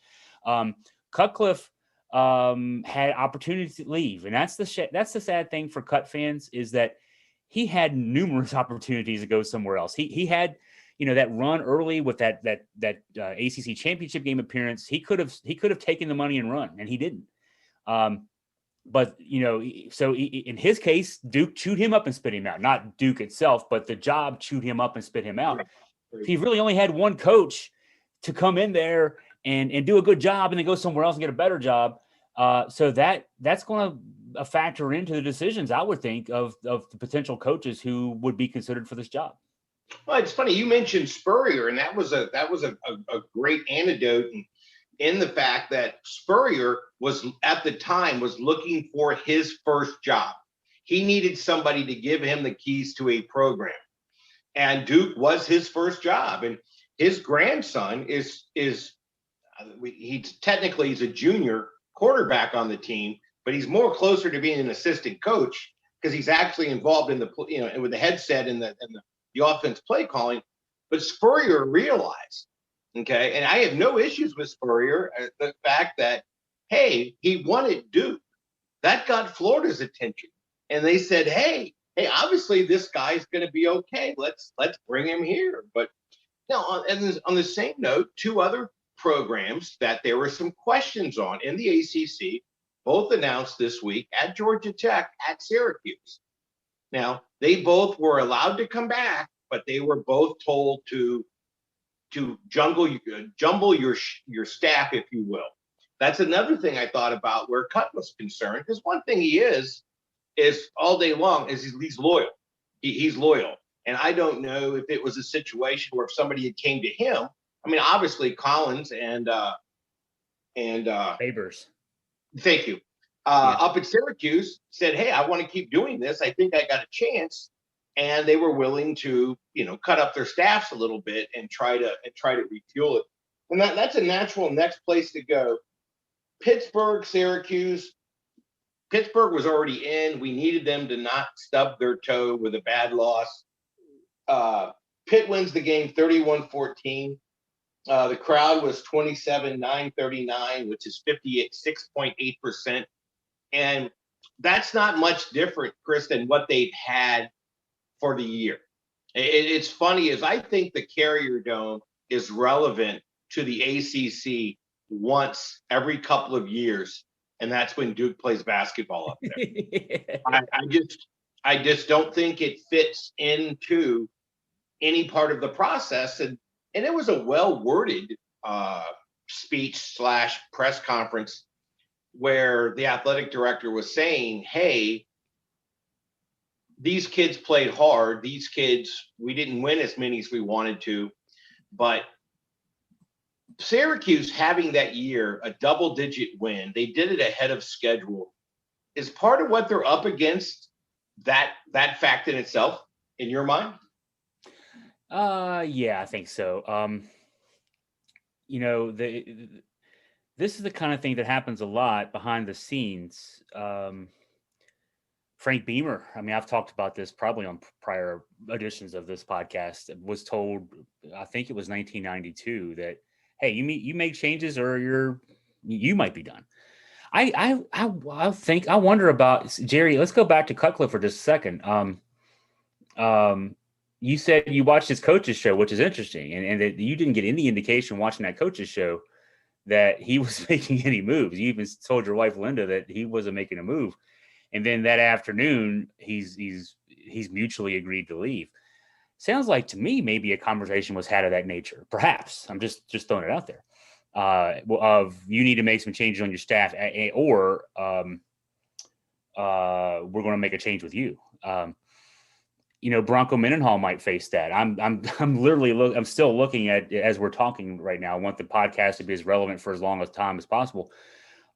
Cutcliffe had opportunities to leave, and that's the sad thing for Cut fans, is that he had numerous opportunities to go somewhere else. He had, that run early with that ACC Championship Game appearance. He could have taken the money and run, and he didn't. But so in his case, Duke chewed him up and spit him out. Not Duke itself, but the job chewed him up and spit him out. He really only had one coach to come in there and do a good job and then go somewhere else and get a better job. So that's going to factor into the decisions, I would think, of the potential coaches who would be considered for this job. Well, it's funny you mentioned Spurrier, and that was a great anecdote in the fact that Spurrier was at the time looking for his first job. He needed somebody to give him the keys to a program, and Duke was his first job. And his grandson he's a junior quarterback on the team, but he's more closer to being an assistant coach because he's actually involved in with the headset and the offense play calling. But Spurrier realized, okay, and I have no issues with Spurrier, the fact that, hey, he wanted Duke. That got Florida's attention. And they said, hey, obviously this guy's going to be okay. Let's bring him here. But now, on the same note, 2 other programs that there were some questions on in the ACC, both announced this week at Georgia Tech, at Syracuse. Now, they both were allowed to come back, but they were both told to jumble your staff, if you will. That's another thing I thought about where Cut was concerned, because one thing he is all day long is he's loyal. He's loyal. And I don't know if it was a situation where if somebody had came to him, I mean, obviously Collins and Favors. Thank you. Up at Syracuse said, hey, I want to keep doing this. I think I got a chance. And they were willing to, cut up their staffs a little bit and try to refuel it. And that's a natural next place to go. Pittsburgh, Syracuse. Pittsburgh was already in. We needed them to not stub their toe with a bad loss. Pitt wins the game 31-14. The crowd was 27,939, which is 6.8%. And that's not much different, Chris, than what they've had for the year. It's funny is I think the Carrier Dome is relevant to the ACC once every couple of years, and that's when Duke plays basketball up there. I just don't think it fits into any part of the process, and it was a well worded speech slash press conference where the athletic director was saying, "Hey, these kids played hard. These kids, we didn't win as many as we wanted to, but Syracuse having that year a double-digit win, they did it ahead of schedule. Is part of what they're up against that fact in itself, in your mind?" Yeah, I think so. This is the kind of thing that happens a lot behind the scenes. Frank Beamer, I mean, I've talked about this probably on prior editions of this podcast, was told, I think it was 1992, that, hey, you make changes or you might be done. I wonder about, Jerry, let's go back to Cutcliffe for just a second. You said you watched his coach's show, which is interesting, and that you didn't get any indication watching that coach's show that he was making any moves. You even told your wife, Linda, that he wasn't making a move. And then that afternoon, he's mutually agreed to leave. Sounds like to me maybe a conversation was had of that nature. Perhaps I'm just throwing it out there. Of you need to make some changes on your staff, or we're going to make a change with you. Bronco Mendenhall might face that. I'm literally I'm still looking at it as we're talking right now. I want the podcast to be as relevant for as long as time as possible.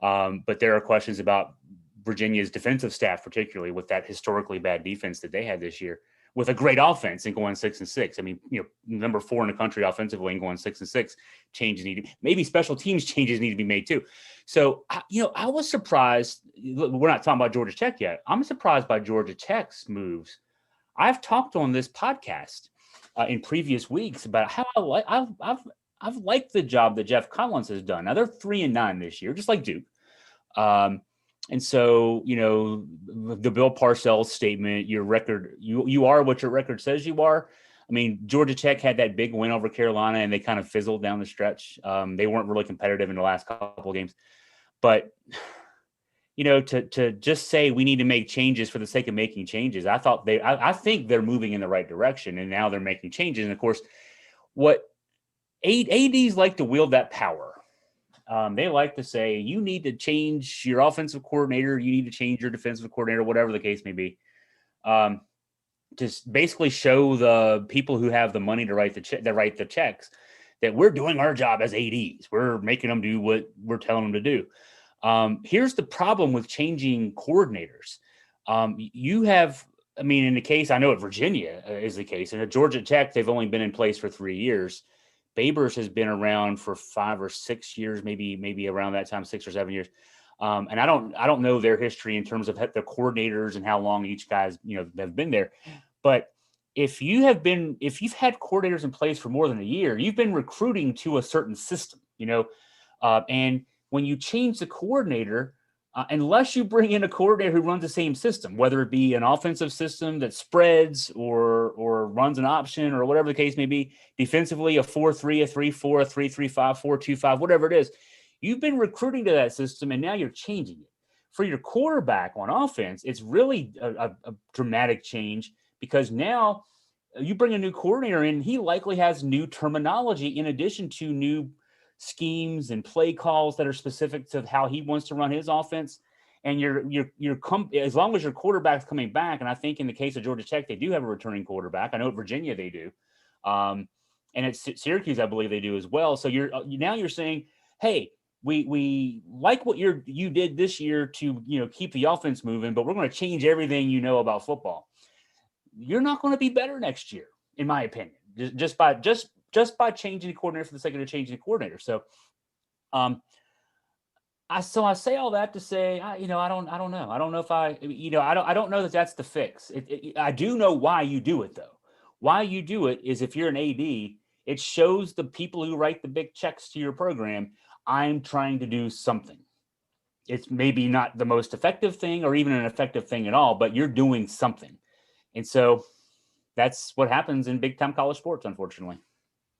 But there are questions about Virginia's defensive staff, particularly with that historically bad defense that they had this year, with a great offense and going 6-6. I mean, number 4 in the country offensively and going 6-6. Changes maybe special teams changes need to be made too. So, I was surprised. We're not talking about Georgia Tech yet. I'm surprised by Georgia Tech's moves. I've talked on this podcast in previous weeks about how I've liked the job that Jeff Collins has done. Now they're 3-9 this year, just like Duke. And so, the Bill Parcells statement, your record, you are what your record says you are. I mean, Georgia Tech had that big win over Carolina and they kind of fizzled down the stretch. They weren't really competitive in the last couple of games. But, to just say we need to make changes for the sake of making changes, I think they're moving in the right direction, and now they're making changes. And of course, what ADs like to wield that power. They like to say, you need to change your offensive coordinator, you need to change your defensive coordinator, whatever the case may be. Just basically show the people who have the money to write the checks that we're doing our job as ADs. We're making them do what we're telling them to do. Here's the problem with changing coordinators. In the case, I know at Virginia is the case, and at Georgia Tech, they've only been in place for 3 years. Babers has been around for 5 or 6 years, maybe around that time, 6 or 7 years. And I don't know their history in terms of the coordinators and how long each guy's, have been there. But if you've had coordinators in place for more than a year, you've been recruiting to a certain system, and when you change the coordinator, unless you bring in a coordinator who runs the same system, whether it be an offensive system that spreads or runs an option or whatever the case may be, defensively, a 4-3, a 3-4, a 3-3-5, 4-2-5, whatever it is, you've been recruiting to that system and now you're changing it. For your quarterback on offense, it's really a dramatic change because now you bring a new coordinator in, he likely has new terminology in addition to new schemes and play calls that are specific to how he wants to run his offense. And as long as your quarterback's coming back, and I think in the case of Georgia Tech, they do have a returning quarterback. I know at Virginia they do. And at Syracuse, I believe they do as well. So you're saying, hey, we like what you did this year to, keep the offense moving, but we're going to change everything about football. You're not going to be better next year, in my opinion, just by changing the coordinator for the sake of changing the coordinator. So, I say all that to say, I don't know. I don't know if I don't know that that's the fix. I do know why you do it though. Why you do it is if you're an AD, it shows the people who write the big checks to your program, I'm trying to do something. It's maybe not the most effective thing or even an effective thing at all, but you're doing something. And so that's what happens in big time college sports, unfortunately.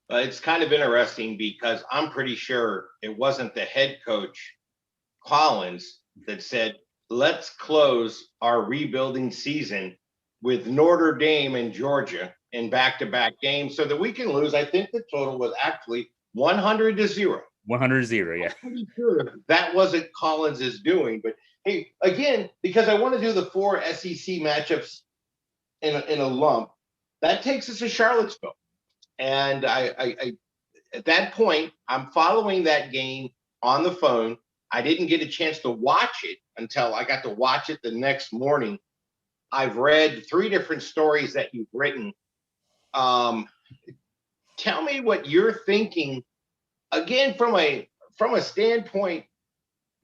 It's kind of interesting because I'm pretty sure it wasn't the head coach, Collins, that said, let's close our rebuilding season with Notre Dame and Georgia in back-to-back games so that we can lose. I think the total was actually 100-0. 100-0, yeah. I'm pretty sure that wasn't Collins' doing. But hey, again, because I want to do the 4 SEC matchups in a lump, that takes us to Charlottesville. And I at that point, I'm following that game on the phone. I didn't get a chance to watch it until I got to watch it the next morning. I've read 3 different stories that you've written. Tell me what you're thinking. Again, from a standpoint,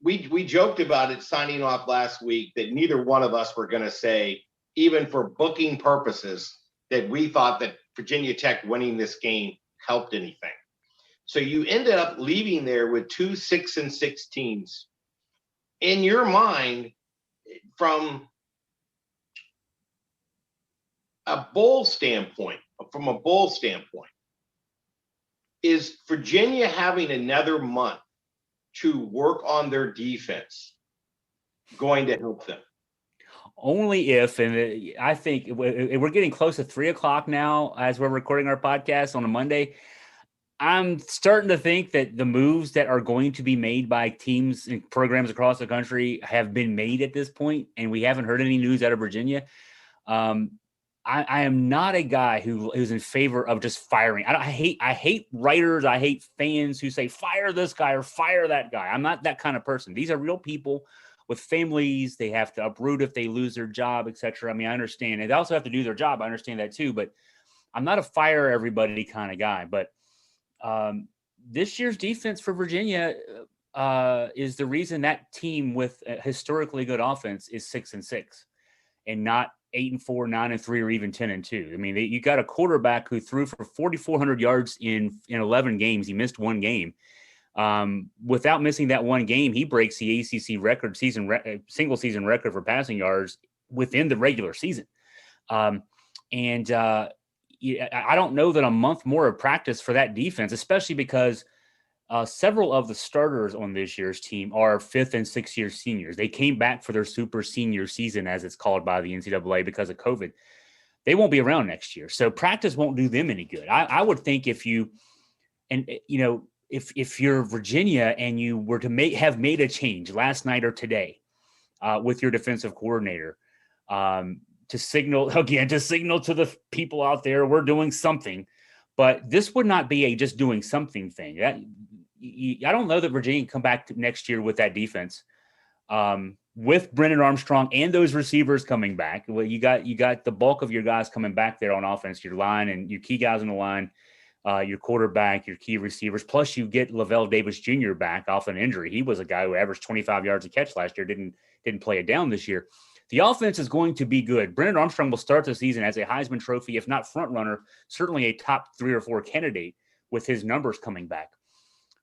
we joked about it signing off last week that neither one of us were going to say, even for booking purposes, that we thought that Virginia Tech winning this game helped anything. So you ended up leaving there with 2 6-6 teams. In your mind, from a bowl standpoint, is Virginia having another month to work on their defense going to help them? Only if, and I think we're getting close to 3:00 now as we're recording our podcast on a Monday. I'm starting to think that the moves that are going to be made by teams and programs across the country have been made at this point, and we haven't heard any news out of Virginia. I am not a guy who's in favor of just firing. I hate writers. I hate fans who say fire this guy or fire that guy. I'm not that kind of person. These are real people with families. They have to uproot if they lose their job, etc. I mean, I understand. And they also have to do their job. I understand that too. But I'm not a fire everybody kind of guy. But this year's defense for Virginia is the reason that team with a historically good offense is 6-6 and not 8-4, 9-3, or even 10-2. I mean, you got a quarterback who threw for 4,400 yards in 11 games. He missed one game. Without missing that one game, he breaks the ACC record single season record for passing yards within the regular season. I don't know that a month more of practice for that defense, especially because several of the starters on this year's team are 5th and 6th year seniors. They came back for their super senior season, as it's called by the NCAA, because of COVID. They won't be around next year. So practice won't do them any good. I would think if you're Virginia and you were to have made a change last night or today with your defensive coordinator, to signal to the people out there, we're doing something, but this would not be a just doing something thing. I don't know that Virginia can come back next year with that defense, with Brennan Armstrong and those receivers coming back. Well, you got the bulk of your guys coming back there on offense, your line and your key guys on the line, your quarterback, your key receivers. Plus, you get Lavelle Davis Jr. back off an injury. He was a guy who averaged 25 yards a catch last year. Didn't play it down this year. The offense is going to be good. Brennan Armstrong will start the season as a Heisman Trophy, if not front runner, certainly a top 3 or 4 candidate with his numbers coming back.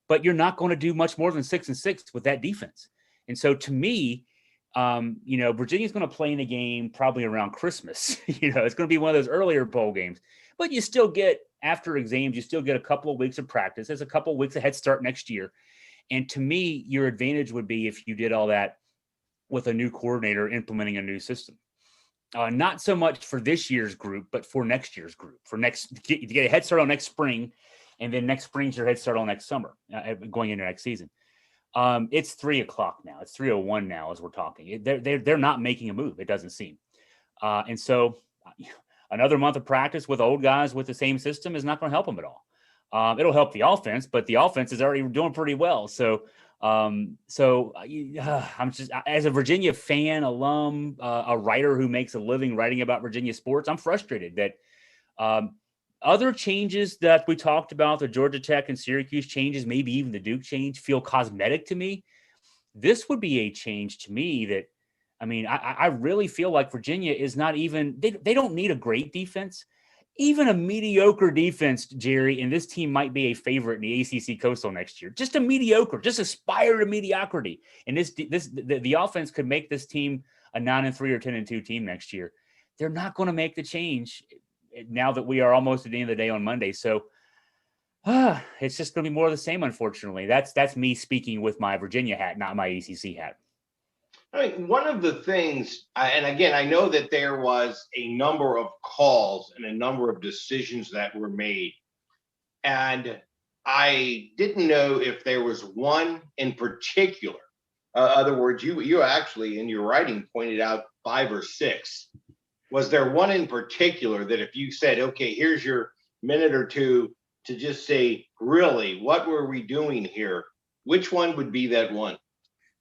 But you're not going to do much more than 6-6 with that defense. And so to me, Virginia's going to play in a game probably around Christmas. It's going to be one of those earlier bowl games. But you still get, after exams, you still get a couple of weeks of practice. There's a couple of weeks of head start next year. And to me, your advantage would be if you did all that with a new coordinator implementing a new system. Not so much for this year's group, but for next year's group. You get a head start on next spring, and then next spring's your head start on next summer, going into next season. It's 3:00 now. It's 3:01 now as we're talking. They're not making a move, it doesn't seem. And so another month of practice with old guys with the same system is not going to help them at all. It'll help the offense, but the offense is already doing pretty well. So I'm just, as a Virginia fan, alum, a writer who makes a living writing about Virginia sports, I'm frustrated that other changes that we talked about, the Georgia Tech and Syracuse changes, maybe even the Duke change, feel cosmetic to me. This would be a change to me that, I really feel like Virginia is not even, they don't need a great defense. Even a mediocre defense, Jerry, and this team might be a favorite in the ACC Coastal next year. Just a mediocre, just aspire to mediocrity. And the offense could make this team a 9-3 or 10-2 team next year. They're not going to make the change now that we are almost at the end of the day on Monday. So it's just going to be more of the same, unfortunately. That's me speaking with my Virginia hat, not my ACC hat. I mean, one of the things, and again, I know that there was a number of calls and a number of decisions that were made. And I didn't know if there was one in particular. Other words, you actually in your writing pointed out 5 or 6. Was there one in particular that if you said, okay, here's your minute or two to just say, really, what were we doing here? Which one would be that one?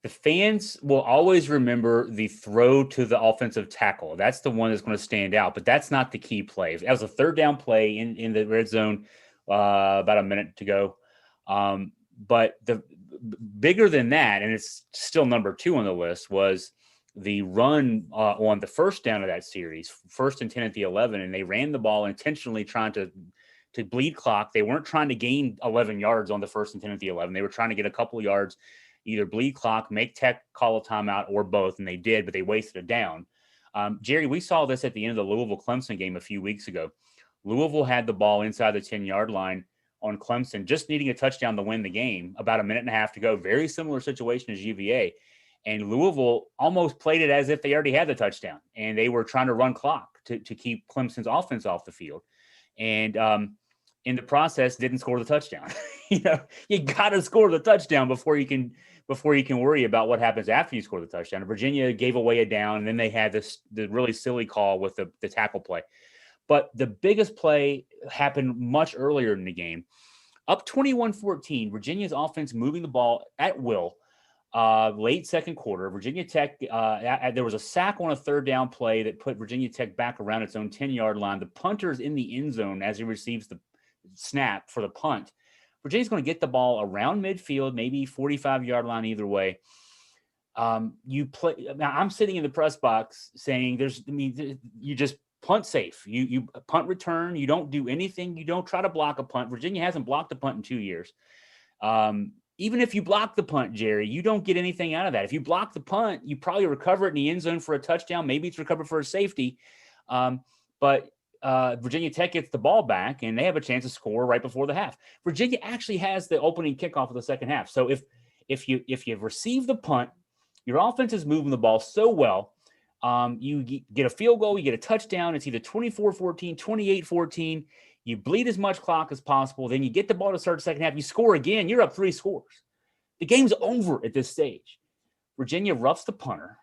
The fans will always remember the throw to the offensive tackle. That's the one that's going to stand out, but that's not the key play. That was a third down play in the red zone, about a minute to go. But the bigger than that, and it's still number 2 on the list, was the run on the first down of that series, 1st and 10 at the 11, and they ran the ball intentionally trying to bleed clock. They weren't trying to gain 11 yards on the 1st and 10 at the 11. They were trying to get a couple of yards, either bleed clock, make Tech call a timeout, or both, and they did, but they wasted a down. Jerry, we saw this at the end of the Louisville-Clemson game a few weeks ago. Louisville had the ball inside the 10-yard line on Clemson, just needing a touchdown to win the game, about a minute and a half to go. Very similar situation as UVA. And Louisville almost played it as if they already had the touchdown, and they were trying to run clock to keep Clemson's offense off the field. And in the process, didn't score the touchdown. You got to score the touchdown before you can worry about what happens after you score the touchdown. Virginia gave away a down, and then they had the really silly call with the tackle play. But the biggest play happened much earlier in the game. Up 21-14, Virginia's offense moving the ball at will, late second quarter. Virginia Tech, there was a sack on a third down play that put Virginia Tech back around its own 10-yard line. The punter's in the end zone as he receives the snap for the punt. Virginia's going to get the ball around midfield, maybe 45-yard line either way. You play. Now I'm sitting in the press box saying, you just punt safe. You punt return. You don't do anything. You don't try to block a punt. Virginia hasn't blocked a punt in 2 years. Even if you block the punt, Jerry, you don't get anything out of that. If you block the punt, you probably recover it in the end zone for a touchdown. Maybe it's recovered for a safety. But Virginia Tech gets the ball back, and they have a chance to score right before the half. Virginia actually has the opening kickoff of the second half. So if you receive the punt, your offense is moving the ball so well, you get a field goal, you get a touchdown. It's either 24-14, 28-14. You bleed as much clock as possible. Then you get the ball to start the second half. You score again. You're up 3 scores. The game's over at this stage. Virginia roughs the punter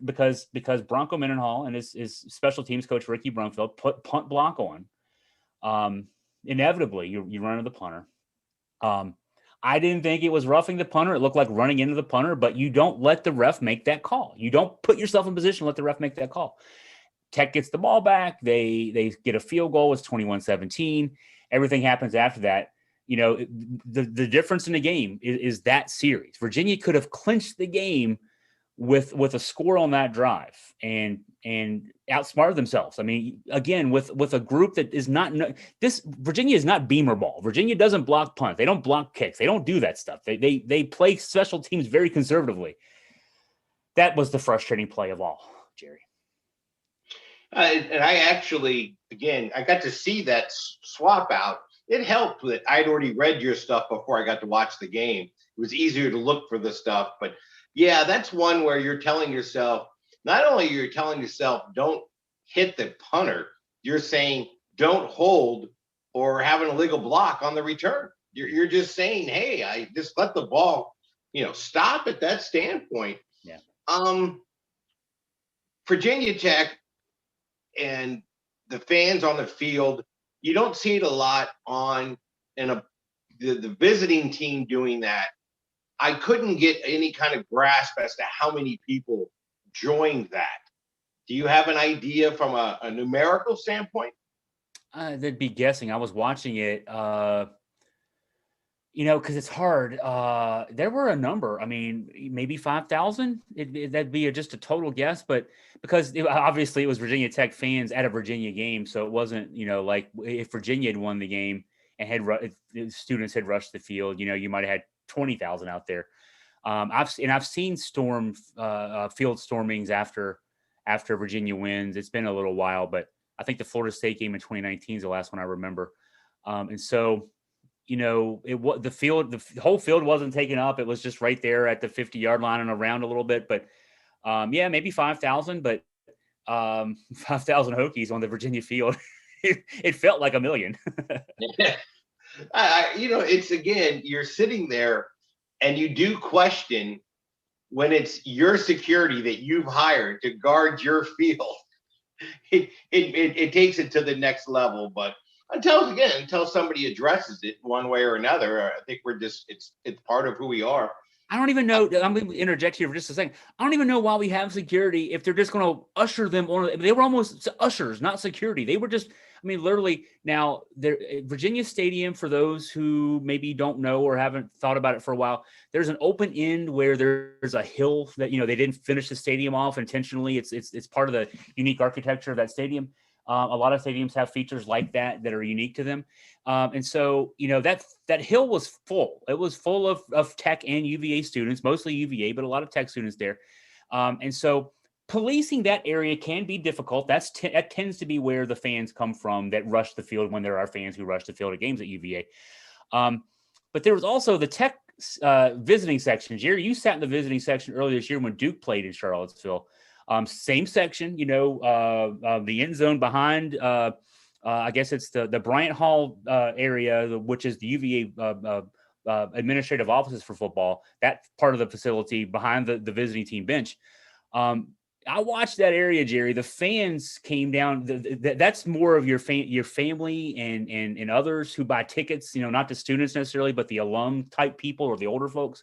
because Bronco Mendenhall and his special teams coach Ricky Brumfield put punt block on. Inevitably, you run into the punter. I didn't think it was roughing the punter. It looked like running into the punter, but you don't let the ref make that call. You don't put yourself in position to let the ref make that call. Tech gets the ball back. They get a field goal. It's 21-17. Everything happens after that. The difference in the game is that series. Virginia could have clinched the game with a score on that drive and outsmarted themselves. I mean, again, with a group that is not Virginia is not beamer ball. Virginia doesn't block punt. They don't block kicks. They don't do that stuff. They play special teams very conservatively. That was the frustrating play of all, Jerry. And I actually, again, I got to see that swap out. It helped that I'd already read your stuff before I got to watch the game. It was easier to look for the stuff. But yeah, that's one where you're telling yourself, not only you're telling yourself, don't hit the punter, you're saying don't hold or have an illegal block on the return. You're just saying, hey, I just let the ball, stop at that standpoint. Yeah. Virginia Tech and the fans on the field, you don't see it a lot on the visiting team doing that. I couldn't get any kind of grasp as to how many people joined that. Do you have an idea from a numerical standpoint? They'd be guessing. I was watching it, because it's hard. There were a number. I mean, maybe 5,000. That'd be just a total guess, but because obviously it was Virginia Tech fans at a Virginia game, so it wasn't like if Virginia had won the game and students had rushed the field. You might have had 20,000 out there. I've seen field stormings after Virginia wins. It's been a little while, but I think the Florida State game in 2019 is the last one I remember. And so, the whole field wasn't taken up. It was just right there at the 50-yard line and around a little bit. But maybe 5,000, but 5,000 Hokies on the Virginia field. It felt like a million. It's, again, you're sitting there and you do question when it's your security that you've hired to guard your field. It takes it to the next level. But until somebody addresses it one way or another, I think it's part of who we are. I don't even know. I'm going to interject here for just a second. I don't even know why we have security if they're just going to usher them on. They were almost ushers, not security. They were just, literally. Now, Virginia Stadium, for those who maybe don't know or haven't thought about it for a while, there's an open end where there's a hill that, they didn't finish the stadium off intentionally. It's part of the unique architecture of that stadium. A lot of stadiums have features like that are unique to them. And so, that hill was full. It was full of Tech and UVA students, mostly UVA, but a lot of Tech students there. And so policing that area can be difficult. That tends to be where the fans come from that rush the field when there are fans who rush the field at games at UVA. But there was also the Tech visiting section. Jerry, you sat in the visiting section earlier this year when Duke played in Charlottesville. Same section, the end zone behind, I guess it's the Bryant Hall area, which is the UVA administrative offices for football, that part of the facility behind the visiting team bench. I watched that area, Jerry. The fans came down. That's more of your family and others who buy tickets, not the students necessarily, but the alum type people or the older folks.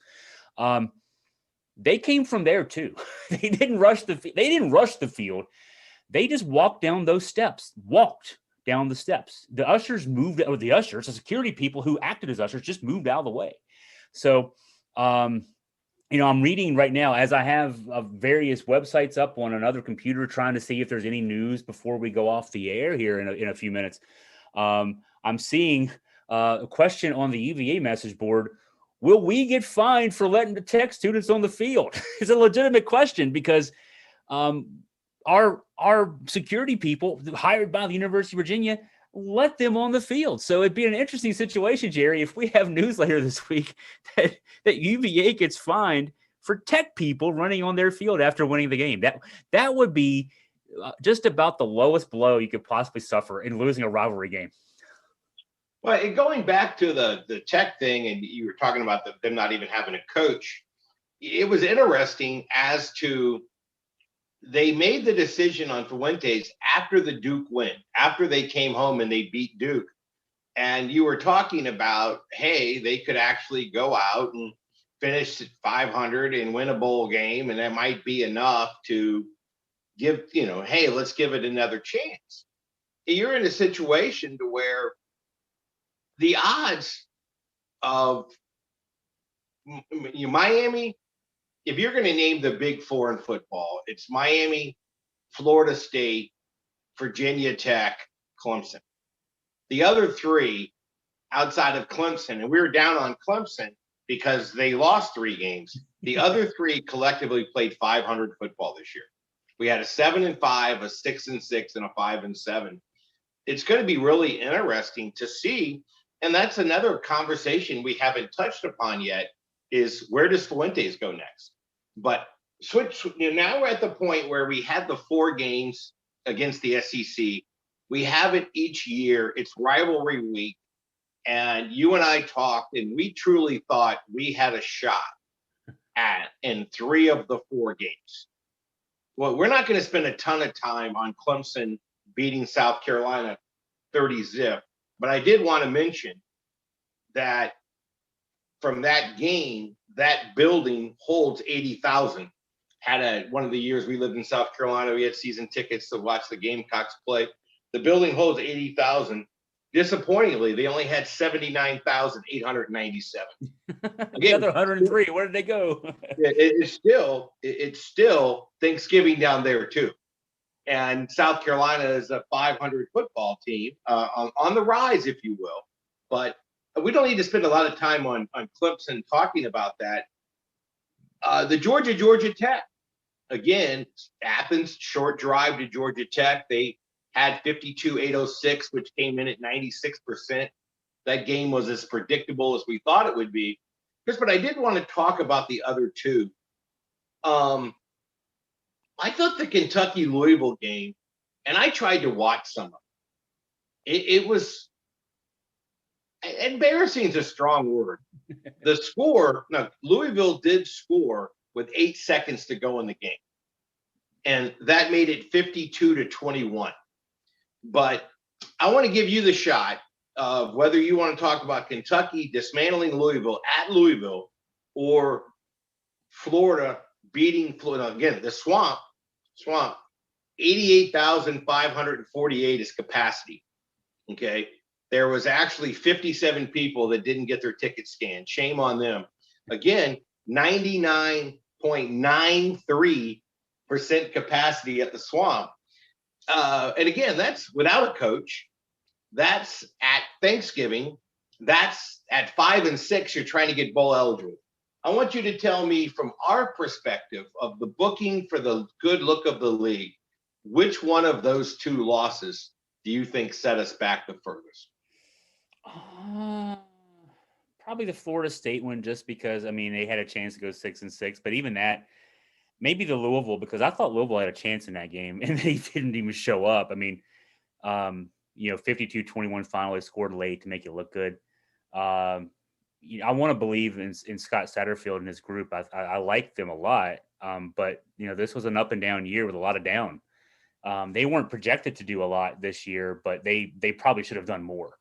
They came from there too. They didn't rush the field. They just walked down those steps, The ushers the security people who acted as ushers just moved out of the way. So, I'm reading right now as I have various websites up on another computer trying to see if there's any news before we go off the air here in a few minutes. I'm seeing a question on the UVA message board. Will we get fined for letting the Tech students on the field? It's a legitimate question because our security people hired by the University of Virginia let them on the field. So it'd be an interesting situation, Jerry, if we have news later this week that UVA gets fined for Tech people running on their field after winning the game. That would be just about the lowest blow you could possibly suffer in losing a rivalry game. Well, and going back to the Tech thing, and you were talking about them not even having a coach, it was interesting as to they made the decision on Fuentes after the Duke win, after they came home and they beat Duke. And you were talking about, hey, they could actually go out and finish at 500 and win a bowl game, and that might be enough to give, hey, let's give it another chance. You're in a situation to where the odds of Miami, if you're going to name the big four in football, it's Miami, Florida State, Virginia Tech, Clemson. The other three outside of Clemson, and we were down on Clemson because they lost 3 games. The other 3 collectively played 500 football this year. We had a 7-5, a 6-6, and a 5-7. It's going to be really interesting to see. And that's another conversation we haven't touched upon yet is where does Fuentes go next? But now we're at the point where we had the 4 games against the SEC. We have it each year. It's rivalry week. And you and I talked, and we truly thought we had a shot in 3 of the 4 games. Well, we're not going to spend a ton of time on Clemson beating South Carolina 30-0. But I did want to mention that from that game, that building holds 80,000. One of the years we lived in South Carolina, we had season tickets to watch the Gamecocks play. The building holds 80,000. Disappointingly, they only had 79,897. The other 103, where did they go? It's still Thanksgiving down there too. And South Carolina is a 500 football team on the rise, if you will. But we don't need to spend a lot of time on Clemson talking about that. The Georgia Tech, again, Athens, short drive to Georgia Tech. They had 52,806, which came in at 96%. That game was as predictable as we thought it would be. Chris, but I did want to talk about the other two. I thought the Kentucky-Louisville game, and I tried to watch some of it. It was embarrassing is a strong word. The score, no, Louisville did score with 8 seconds to go in the game. And that made it 52-21. But I want to give you the shot of whether you want to talk about Kentucky dismantling Louisville at Louisville or Florida beating Florida. Again, the Swamp, 88,548 is capacity. Okay. There was actually 57 people that didn't get their ticket scanned. Shame on them. Again, 99.93% capacity at the Swamp. And again, that's without a coach. That's at Thanksgiving. That's at 5 and 6. You're trying to get bowl eligible. I want you to tell me from our perspective of the booking for the good look of the league, which one of those two losses do you think set us back the furthest? Probably the Florida State one, just because, I mean, they had a chance to go 6 and 6, but even that, maybe the Louisville, because I thought Louisville had a chance in that game and they didn't even show up. I mean, 52-21 final, they scored late to make it look good. I want to believe in Scott Satterfield and his group. I like them a lot. But this was an up and down year with a lot of down. They weren't projected to do a lot this year, but they probably should have done more.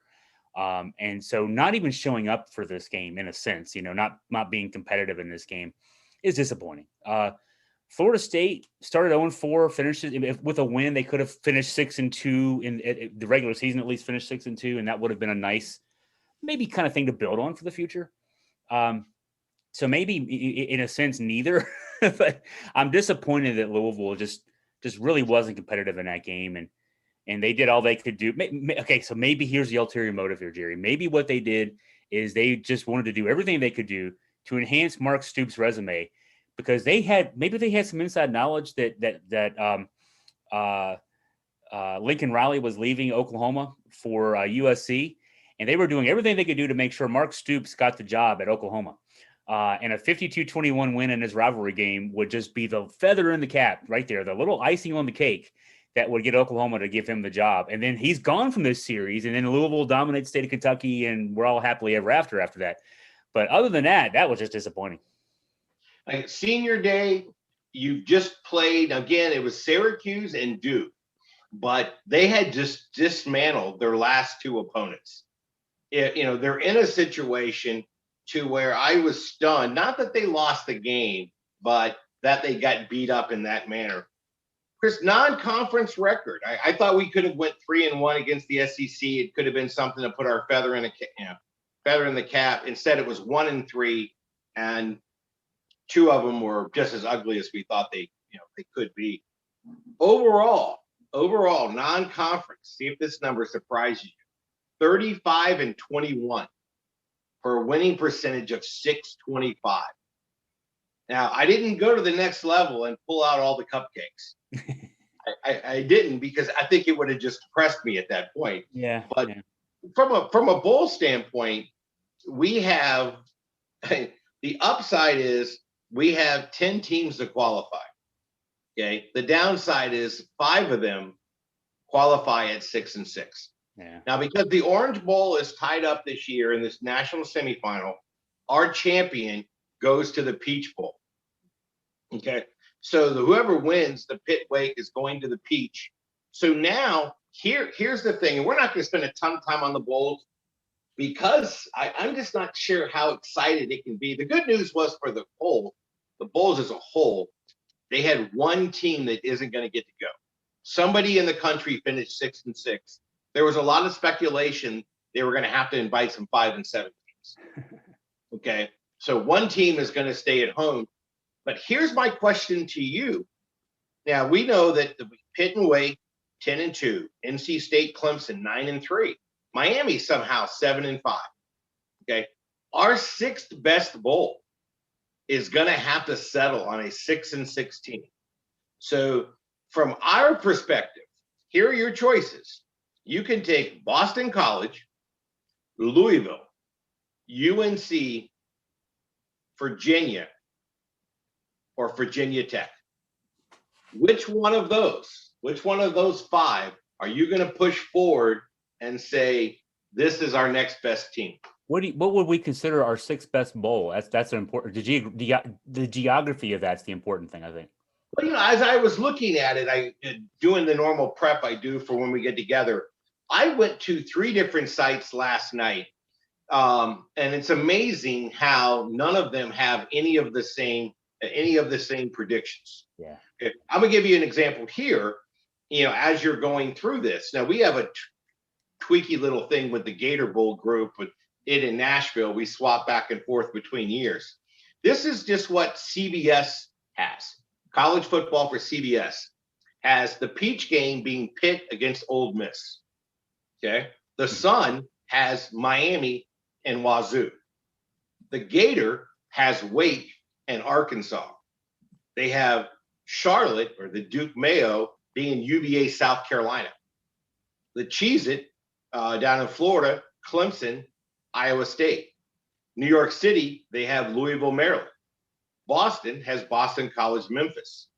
And so not even showing up for this game, in a sense, not being competitive in this game is disappointing. Florida State started 0-4, finished with a win. They could have finished 6-2 in the regular season, at least finished 6-2. And that would have been a nice, maybe kind of thing to build on for the future. So maybe in a sense, neither, but I'm disappointed that Louisville just really wasn't competitive in that game. And they did all they could do. Okay, so maybe here's the ulterior motive here, Jerry. Maybe what they did is they just wanted to do everything they could do to enhance Mark Stoops' resume, because they had some inside knowledge that Lincoln Riley was leaving Oklahoma for USC, and they were doing everything they could do to make sure Mark Stoops got the job at Oklahoma. And a 52-21 win in his rivalry game would just be the feather in the cap right there, the little icing on the cake that would get Oklahoma to give him the job. And then he's gone from this series, and then Louisville dominates the state of Kentucky, and we're all happily ever after that. But other than that, that was just disappointing. Like senior day, you've just played, again, it was Syracuse and Duke, but they had just dismantled their last two opponents. They're in a situation to where I was stunned, not that they lost the game, but that they got beat up in that manner. Chris, non-conference record. I thought we could have went 3-1 against the SEC. It could have been something to put our feather in the cap. Instead, it was 1-3, and two of them were just as ugly as we thought they could be. Overall, non-conference. See if this number surprises you. 35-21 for a winning percentage of .625. Now, I didn't go to the next level and pull out all the cupcakes. I didn't, because I think it would have just depressed me at that point. Yeah. But from a bowl standpoint, we have the upside is we have 10 teams to qualify. Okay. The downside is 5 of them qualify at 6 and 6. Yeah. Now, because the Orange Bowl is tied up this year in this national semifinal, our champion goes to the Peach Bowl. Okay. So whoever wins the Pitt Wake is going to the Peach. So now here's the thing, and we're not going to spend a ton of time on the bowls because I'm just not sure how excited it can be. The good news was for the bowls as a whole, they had one team that isn't going to get to go. Somebody in the country finished 6 and 6. There was a lot of speculation they were going to have to invite some 5 and 7 teams. Okay. So one team is going to stay at home. But here's my question to you. Now, we know that the Pitt and Wake, 10 and 2, NC State, Clemson, 9 and 3, Miami somehow 7 and 5. Okay. Our 6th best bowl is going to have to settle on a 6 and 6 team. So from our perspective, here are your choices. You can take Boston College, Louisville, UNC, Virginia, or Virginia Tech. Which one of those five are you going to push forward and say, this is our next best team? What would we consider our sixth best bowl? That's an important. The geography of that's the important thing, I think. Well, as I was looking at it, doing the normal prep I do for when we get together, I went to 3 different sites last night, and it's amazing how none of them have any of the same predictions. Yeah. Okay. I'm gonna give you an example here. As you're going through this, now we have a tweaky little thing with the Gator Bowl group with it in Nashville. We swap back and forth between years. This is just what CBS has. College football for CBS has the Peach game being Pitt against Ole Miss. Okay. The Sun has Miami and Wazoo. The Gator has Wake and Arkansas. They have Charlotte, or the Duke Mayo, being UVA, South Carolina. The Cheez-It down in Florida, Clemson, Iowa State. New York City, they have Louisville, Maryland. Boston has Boston College, Memphis.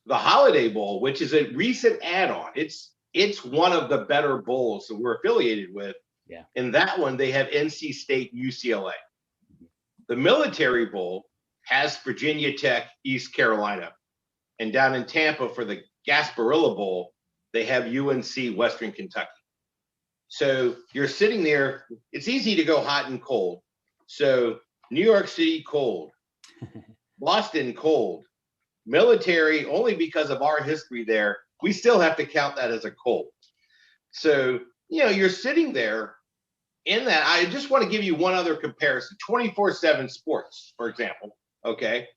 The Holiday Bowl, which is a recent add-on, it's one of the better bowls that we're affiliated with. Yeah. In that one, they have NC State, UCLA. The Military Bowl has Virginia Tech, East Carolina. And down in Tampa for the Gasparilla Bowl, they have UNC, Western Kentucky. So you're sitting there. It's easy to go hot and cold. So New York City, cold. Boston, cold. Military, only because of our history there, we still have to count that as a cold. So, you're sitting there in that. I just want to give you one other comparison. 24/7 Sports, for example. Okay.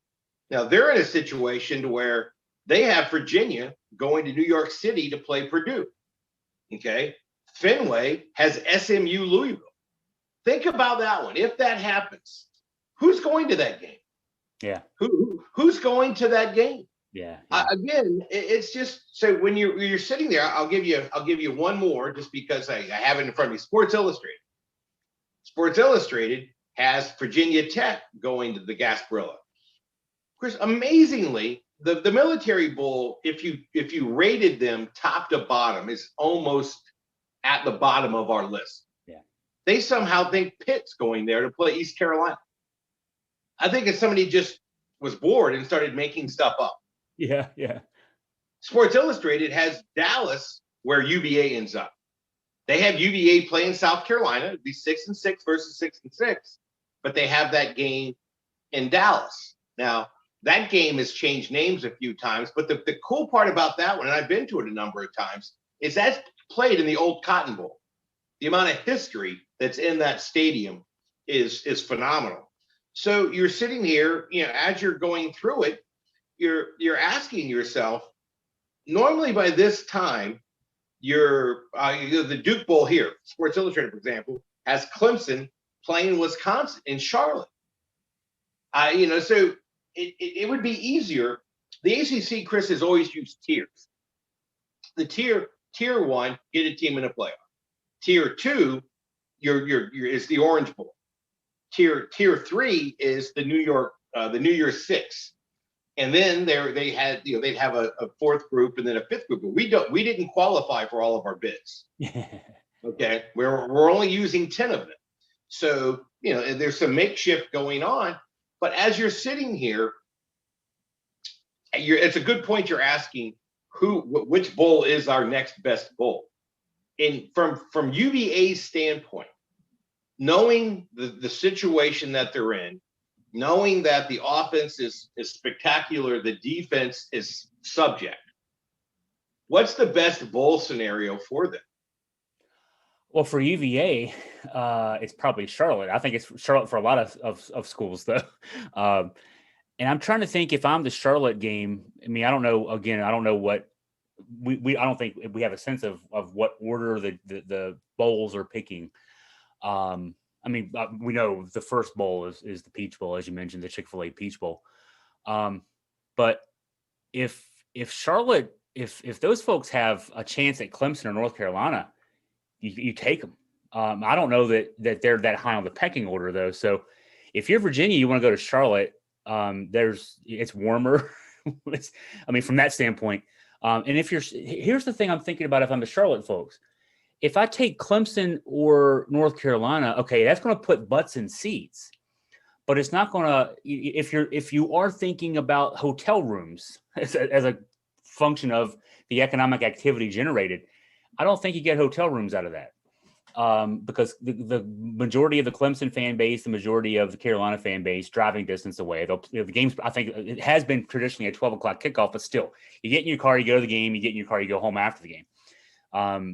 Now they're in a situation to where they have Virginia going to New York City to play Purdue. Okay. Fenway has SMU Louisville. Think about that one. If that happens, who's going to that game? Yeah. Who's going to that game? Yeah. Again, it's just so when you're sitting there, I'll give you one more just because I have it in front of me. Sports Illustrated. Sports Illustrated has Virginia Tech going to the Gasparilla. Of course, amazingly, the Military Bowl, if you rated them top to bottom, is almost at the bottom of our list. Yeah. They somehow think Pitt's going there to play East Carolina. I think if somebody just was bored and started making stuff up. Yeah, yeah. Sports Illustrated has Dallas, where UVA ends up. They have UVA playing South Carolina. It'd be 6-6 versus 6-6, but they have that game in Dallas. Now, that game has changed names a few times, but the cool part about that one, and I've been to it a number of times, is that's played in the old Cotton Bowl. The amount of history that's in that stadium is phenomenal. So you're sitting here, as you're going through it, you're asking yourself, normally by this time, the Duke Bowl here, Sports Illustrated, for example, has Clemson playing Wisconsin in Charlotte. So it would be easier. The ACC, Chris, has always used tiers. The tier 1, get a team in a playoff. Tier 2, is the Orange Bowl. Tier 3 is the New Year's Six. And then they'd have a fourth group and then a fifth group. But we didn't qualify for all of our bids. Okay. We're only using 10 of them. So, there's some makeshift going on. But as you're sitting here, it's a good point you're asking which bowl is our next best bowl. And from UVA's standpoint, knowing the situation that they're in, knowing that the offense is spectacular, the defense is subject. What's the best bowl scenario for them? Well, for UVA, it's probably Charlotte. I think it's Charlotte for a lot of schools, though. And I'm trying to think if I'm the Charlotte game. I mean, I don't know. Again, I don't know what I don't think we have a sense of what order the bowls are picking. I mean, we know the first bowl is the Peach Bowl, as you mentioned, the Chick-fil-A Peach Bowl. But if Charlotte if those folks have a chance at Clemson or North Carolina, you take them. I don't know that they're that high on the pecking order though. So if you're Virginia, you want to go to Charlotte. It's warmer. From that standpoint. And here's the thing I'm thinking about if I'm the Charlotte folks. If I take Clemson or North Carolina, okay, that's going to put butts in seats, but it's not going to. If you are thinking about hotel rooms as a function of the economic activity generated, I don't think you get hotel rooms out of that. Because the majority of the Clemson fan base, the majority of the Carolina fan base, driving distance away. The game's, I think it has been traditionally a 12 o'clock kickoff, but still, you get in your car, you go to the game. You get in your car, you go home after the game.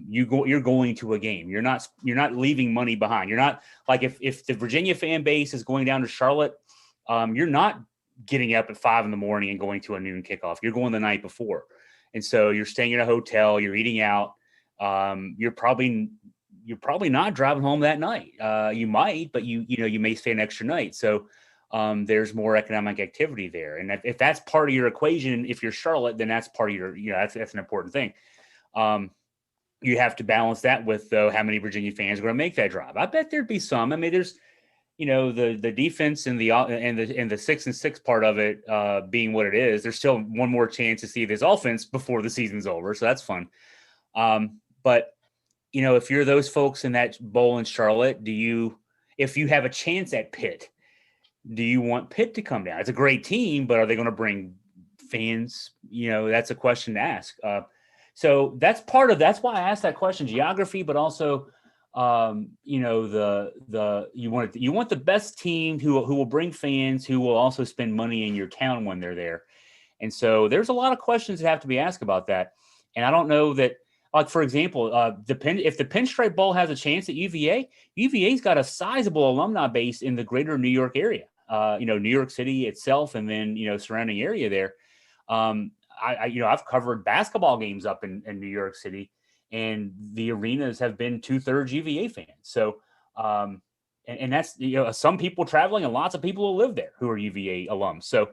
You're going to a game. You're not leaving money behind. You're not like if the Virginia fan base is going down to Charlotte, you're not getting up at 5 a.m. and going to a noon kickoff. You're going the night before, and so you're staying in a hotel. You're eating out. You're probably not driving home that night. You might, but you may stay an extra night. So there's more economic activity there. And if that's part of your equation, if you're Charlotte, then that's part of your, that's an important thing. You have to balance that with though, how many Virginia fans are going to make that drive. I bet there'd be some. I mean, there's, the defense and the 6-6 part of it being what it is. There's still one more chance to see this offense before the season's over. So that's fun. But if you're those folks in that bowl in Charlotte, if you have a chance at Pitt, do you want Pitt to come down? It's a great team, but are they going to bring fans? That's a question to ask. So that's why I asked that question, geography, but also, you want the best team who will bring fans, who will also spend money in your town when they're there. And so there's a lot of questions that have to be asked about that. And I don't know that, like, for example, if the Pinstripe Bowl has a chance at UVA's got a sizable alumni base in the greater New York area, New York City itself, and then, surrounding area there. I've covered basketball games up in New York City, and the arenas have been 2/3 UVA fans. So, and that's, some people traveling and lots of people who live there who are UVA alums. So,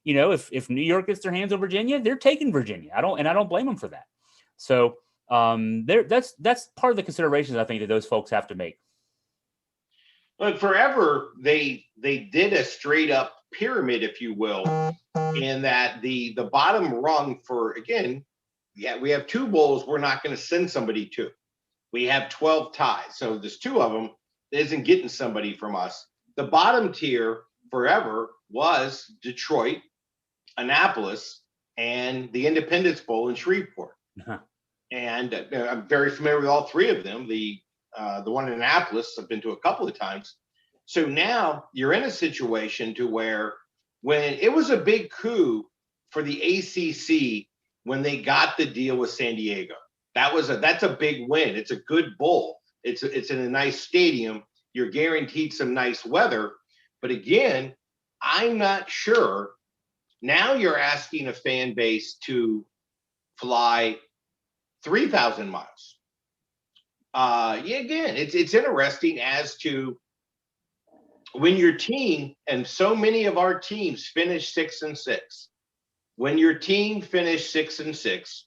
if New York gets their hands on Virginia, they're taking Virginia. I don't blame them for that. So, that's part of the considerations I think that those folks have to make. But forever they did a straight up pyramid, if you will, in that the bottom rung we have 2 bowls we're not going to send somebody to. We have 12 ties, so there's 2 of them that isn't getting somebody from us. The bottom tier forever was Detroit, Annapolis, and the Independence Bowl in Shreveport. Uh-huh. And I'm very familiar with all 3 of them. The one in Annapolis I've been to a couple of times. So now you're in a situation to where, when it was a big coup for the ACC when they got the deal with San Diego, that's a big win. It's a good bowl. It's in a nice stadium. You're guaranteed some nice weather. But again, I'm not sure. Now you're asking a fan base to fly 3,000 miles. Again, it's interesting as to when your team, and so many of our teams finish 6-6. When your team finished 6-6,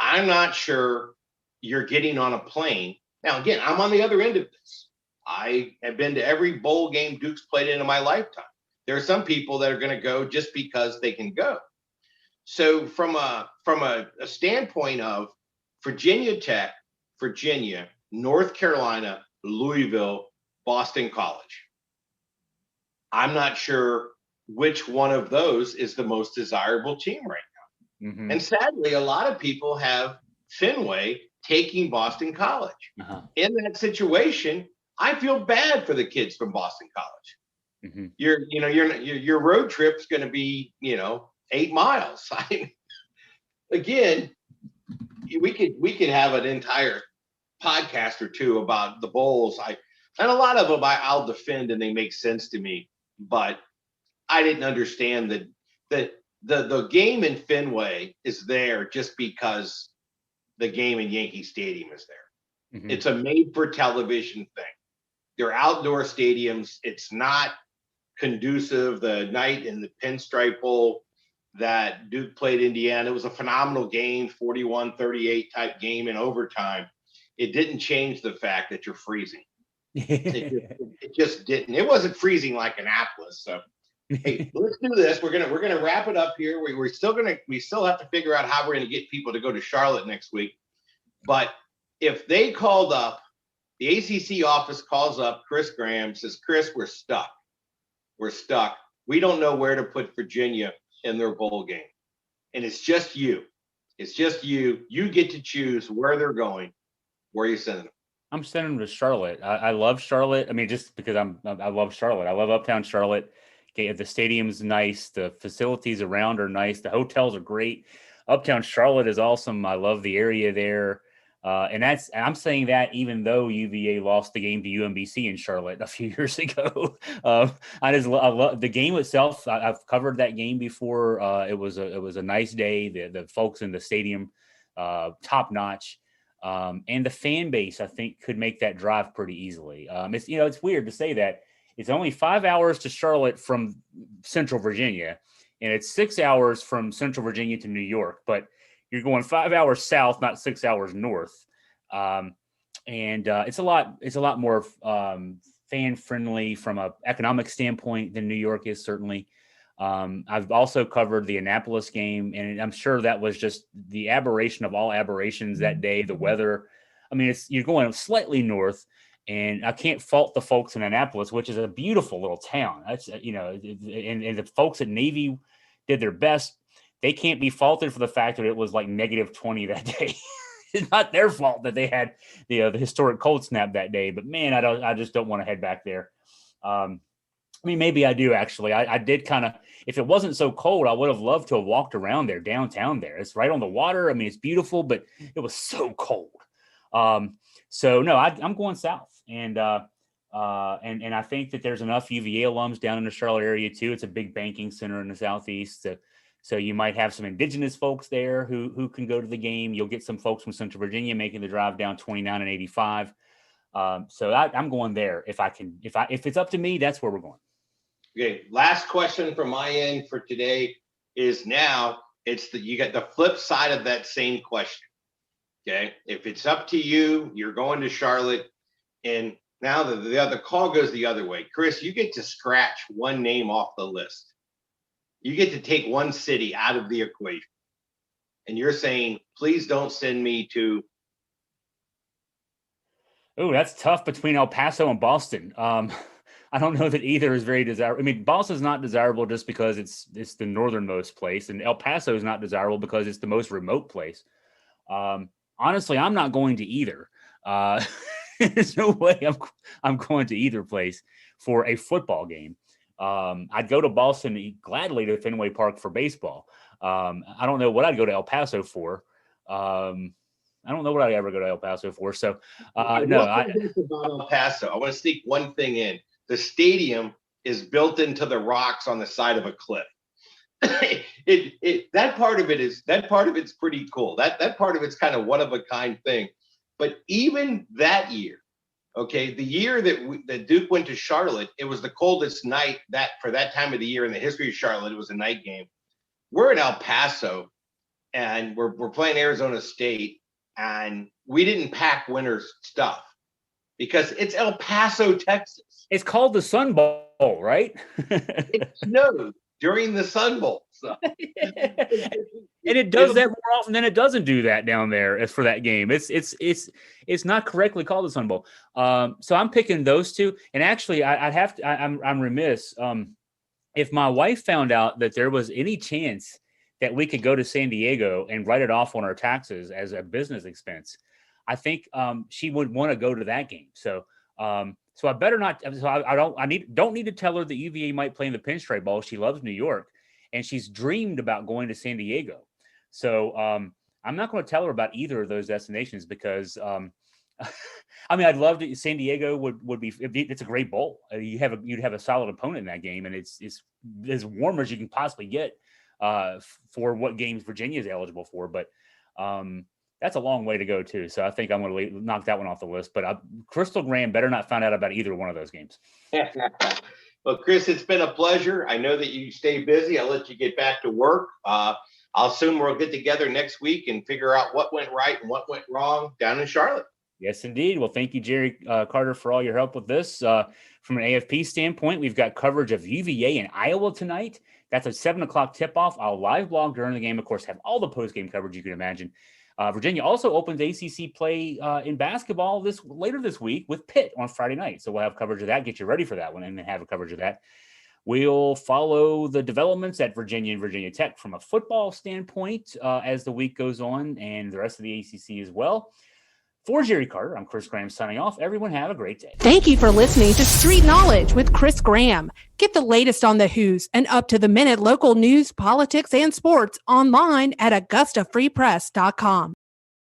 I'm not sure you're getting on a plane. Now, again, I'm on the other end of this. I have been to every bowl game Duke's played in my lifetime. There are some people that are going to go just because they can go. So from a standpoint of Virginia Tech, Virginia, North Carolina, Louisville, Boston College, I'm not sure which one of those is the most desirable team right now. Mm-hmm. And sadly, a lot of people have Fenway taking Boston College. Uh-huh. In that situation, I feel bad for the kids from Boston College. Mm-hmm. Your road trip's going to be 8 miles. Again, we could have an entire podcast or 2 about the bowls. And a lot of them I'll defend and they make sense to me, but I didn't understand that the game in Fenway is there just because the game in Yankee Stadium is there. Mm-hmm. It's a made for television thing. They're outdoor stadiums. It's not conducive. The night in the Pinstripe Bowl, that Duke played Indiana. It was a phenomenal game, 41-38 type game in overtime. It didn't change the fact that you're freezing. It just didn't. It wasn't freezing like Annapolis. So hey, let's do this. We're gonna wrap it up here. We still have to figure out how we're gonna get people to go to Charlotte next week. But if they called up, the ACC office calls up Chris Graham, says, Chris, we're stuck. We're stuck. We don't know where to put Virginia in their bowl game. And it's just you. It's just you. You get to choose where they're going. Where are you sending them? I'm sending them to Charlotte. I love Charlotte. I mean, just because I love Charlotte. I love uptown Charlotte. Okay, the stadium's nice. The facilities around are nice. The hotels are great. Uptown Charlotte is awesome. I love the area there. And I'm saying that even though UVA lost the game to UMBC in Charlotte a few years ago. I love the game itself. I've covered that game before. It was a nice day. The folks in the stadium, top notch. And the fan base, I think, could make that drive pretty easily. It's weird to say that. It's only 5 hours to Charlotte from Central Virginia, and it's 6 hours from Central Virginia to New York. But you're going 5 hours south, not 6 hours north. It's a lot more fan friendly from an economic standpoint than New York is, certainly. I've also covered the Annapolis game, and I'm sure that was just the aberration of all aberrations that day, the weather. I mean, you're going slightly north, and I can't fault the folks in Annapolis, which is a beautiful little town. That's, and the folks at Navy did their best. They can't be faulted for the fact that it was like -20 that day. It's not their fault that they had the historic cold snap that day. But man, I just don't want to head back there. I mean, maybe I do actually. I did kind of. If it wasn't so cold, I would have loved to have walked around there downtown. There, it's right on the water. I mean, it's beautiful, but it was so cold. So no, I'm going south, and I think that there's enough UVA alums down in the Charlotte area too. It's a big banking center in the southeast. So you might have some indigenous folks there who can go to the game. You'll get some folks from Central Virginia making the drive down 29 and 85. So I'm going there if I can. If it's up to me, that's where we're going. Okay. Last question from my end for today is now you got the flip side of that same question. Okay. If it's up to you, you're going to Charlotte, and now the call goes the other way. Chris, you get to scratch one name off the list. You get to take one city out of the equation. And you're saying, please don't send me to. Oh, that's tough between El Paso and Boston. I don't know that either is very desirable. I mean, Boston's not desirable just because it's the northernmost place, and El Paso is not desirable because it's the most remote place. Honestly, I'm not going to either. There's no way I'm going to either place for a football game. I'd go to Boston gladly to Fenway Park for baseball. I don't know what I'd go to El Paso for. I don't know what I'd ever go to El Paso for. So about El Paso, I want to sneak one thing in. The stadium is built into the rocks on the side of a cliff. That part of it's pretty cool. That part of it's kind of one of a kind thing. But even that year, okay, the year that Duke went to Charlotte, it was the coldest night for that time of the year in the history of Charlotte. It was a night game. We're in El Paso, and we're playing Arizona State, and we didn't pack winter's stuff because it's El Paso, Texas. It's called the Sun Bowl, right? It snowed during the Sun Bowl. So. And it does that more often than it doesn't do that down there as for that game. It's not correctly called the Sun Bowl. So I'm picking those two. And actually, I'm remiss. If my wife found out that there was any chance that we could go to San Diego and write it off on our taxes as a business expense, I think she would want to go to that game. So I better not. So I don't need to tell her that UVA might play in the Pinstripe Bowl. She loves New York, and she's dreamed about going to San Diego. So I'm not going to tell her about either of those destinations because I mean, I'd love to. San Diego would be. It's a great bowl. You'd have a solid opponent in that game, and it's as warm as you can possibly get for what games Virginia is eligible for. But that's a long way to go too. So I think I'm going to knock that one off the list. But Crystal Graham better not find out about either one of those games. Well, Chris, it's been a pleasure. I know that you stay busy. I'll let you get back to work. I'll assume we'll get together next week and figure out what went right and what went wrong down in Charlotte. Yes, indeed. Well, thank you, Jerry Carter, for all your help with this. From an AFP standpoint, we've got coverage of UVA and Iowa tonight. That's a 7 o'clock tip-off. I'll live blog during the game, of course, have all the post-game coverage you can imagine. Virginia also opens ACC play in basketball later this week with Pitt on Friday night. So we'll have coverage of that, get you ready for that one, and then have a coverage of that. We'll follow the developments at Virginia and Virginia Tech from a football standpoint as the week goes on, and the rest of the ACC as well. For Jerry Carter, I'm Chris Graham signing off. Everyone have a great day. Thank you for listening to Street Knowledge with Chris Graham. Get the latest on the Who's and up-to-the-minute local news, politics, and sports online at AugustaFreePress.com.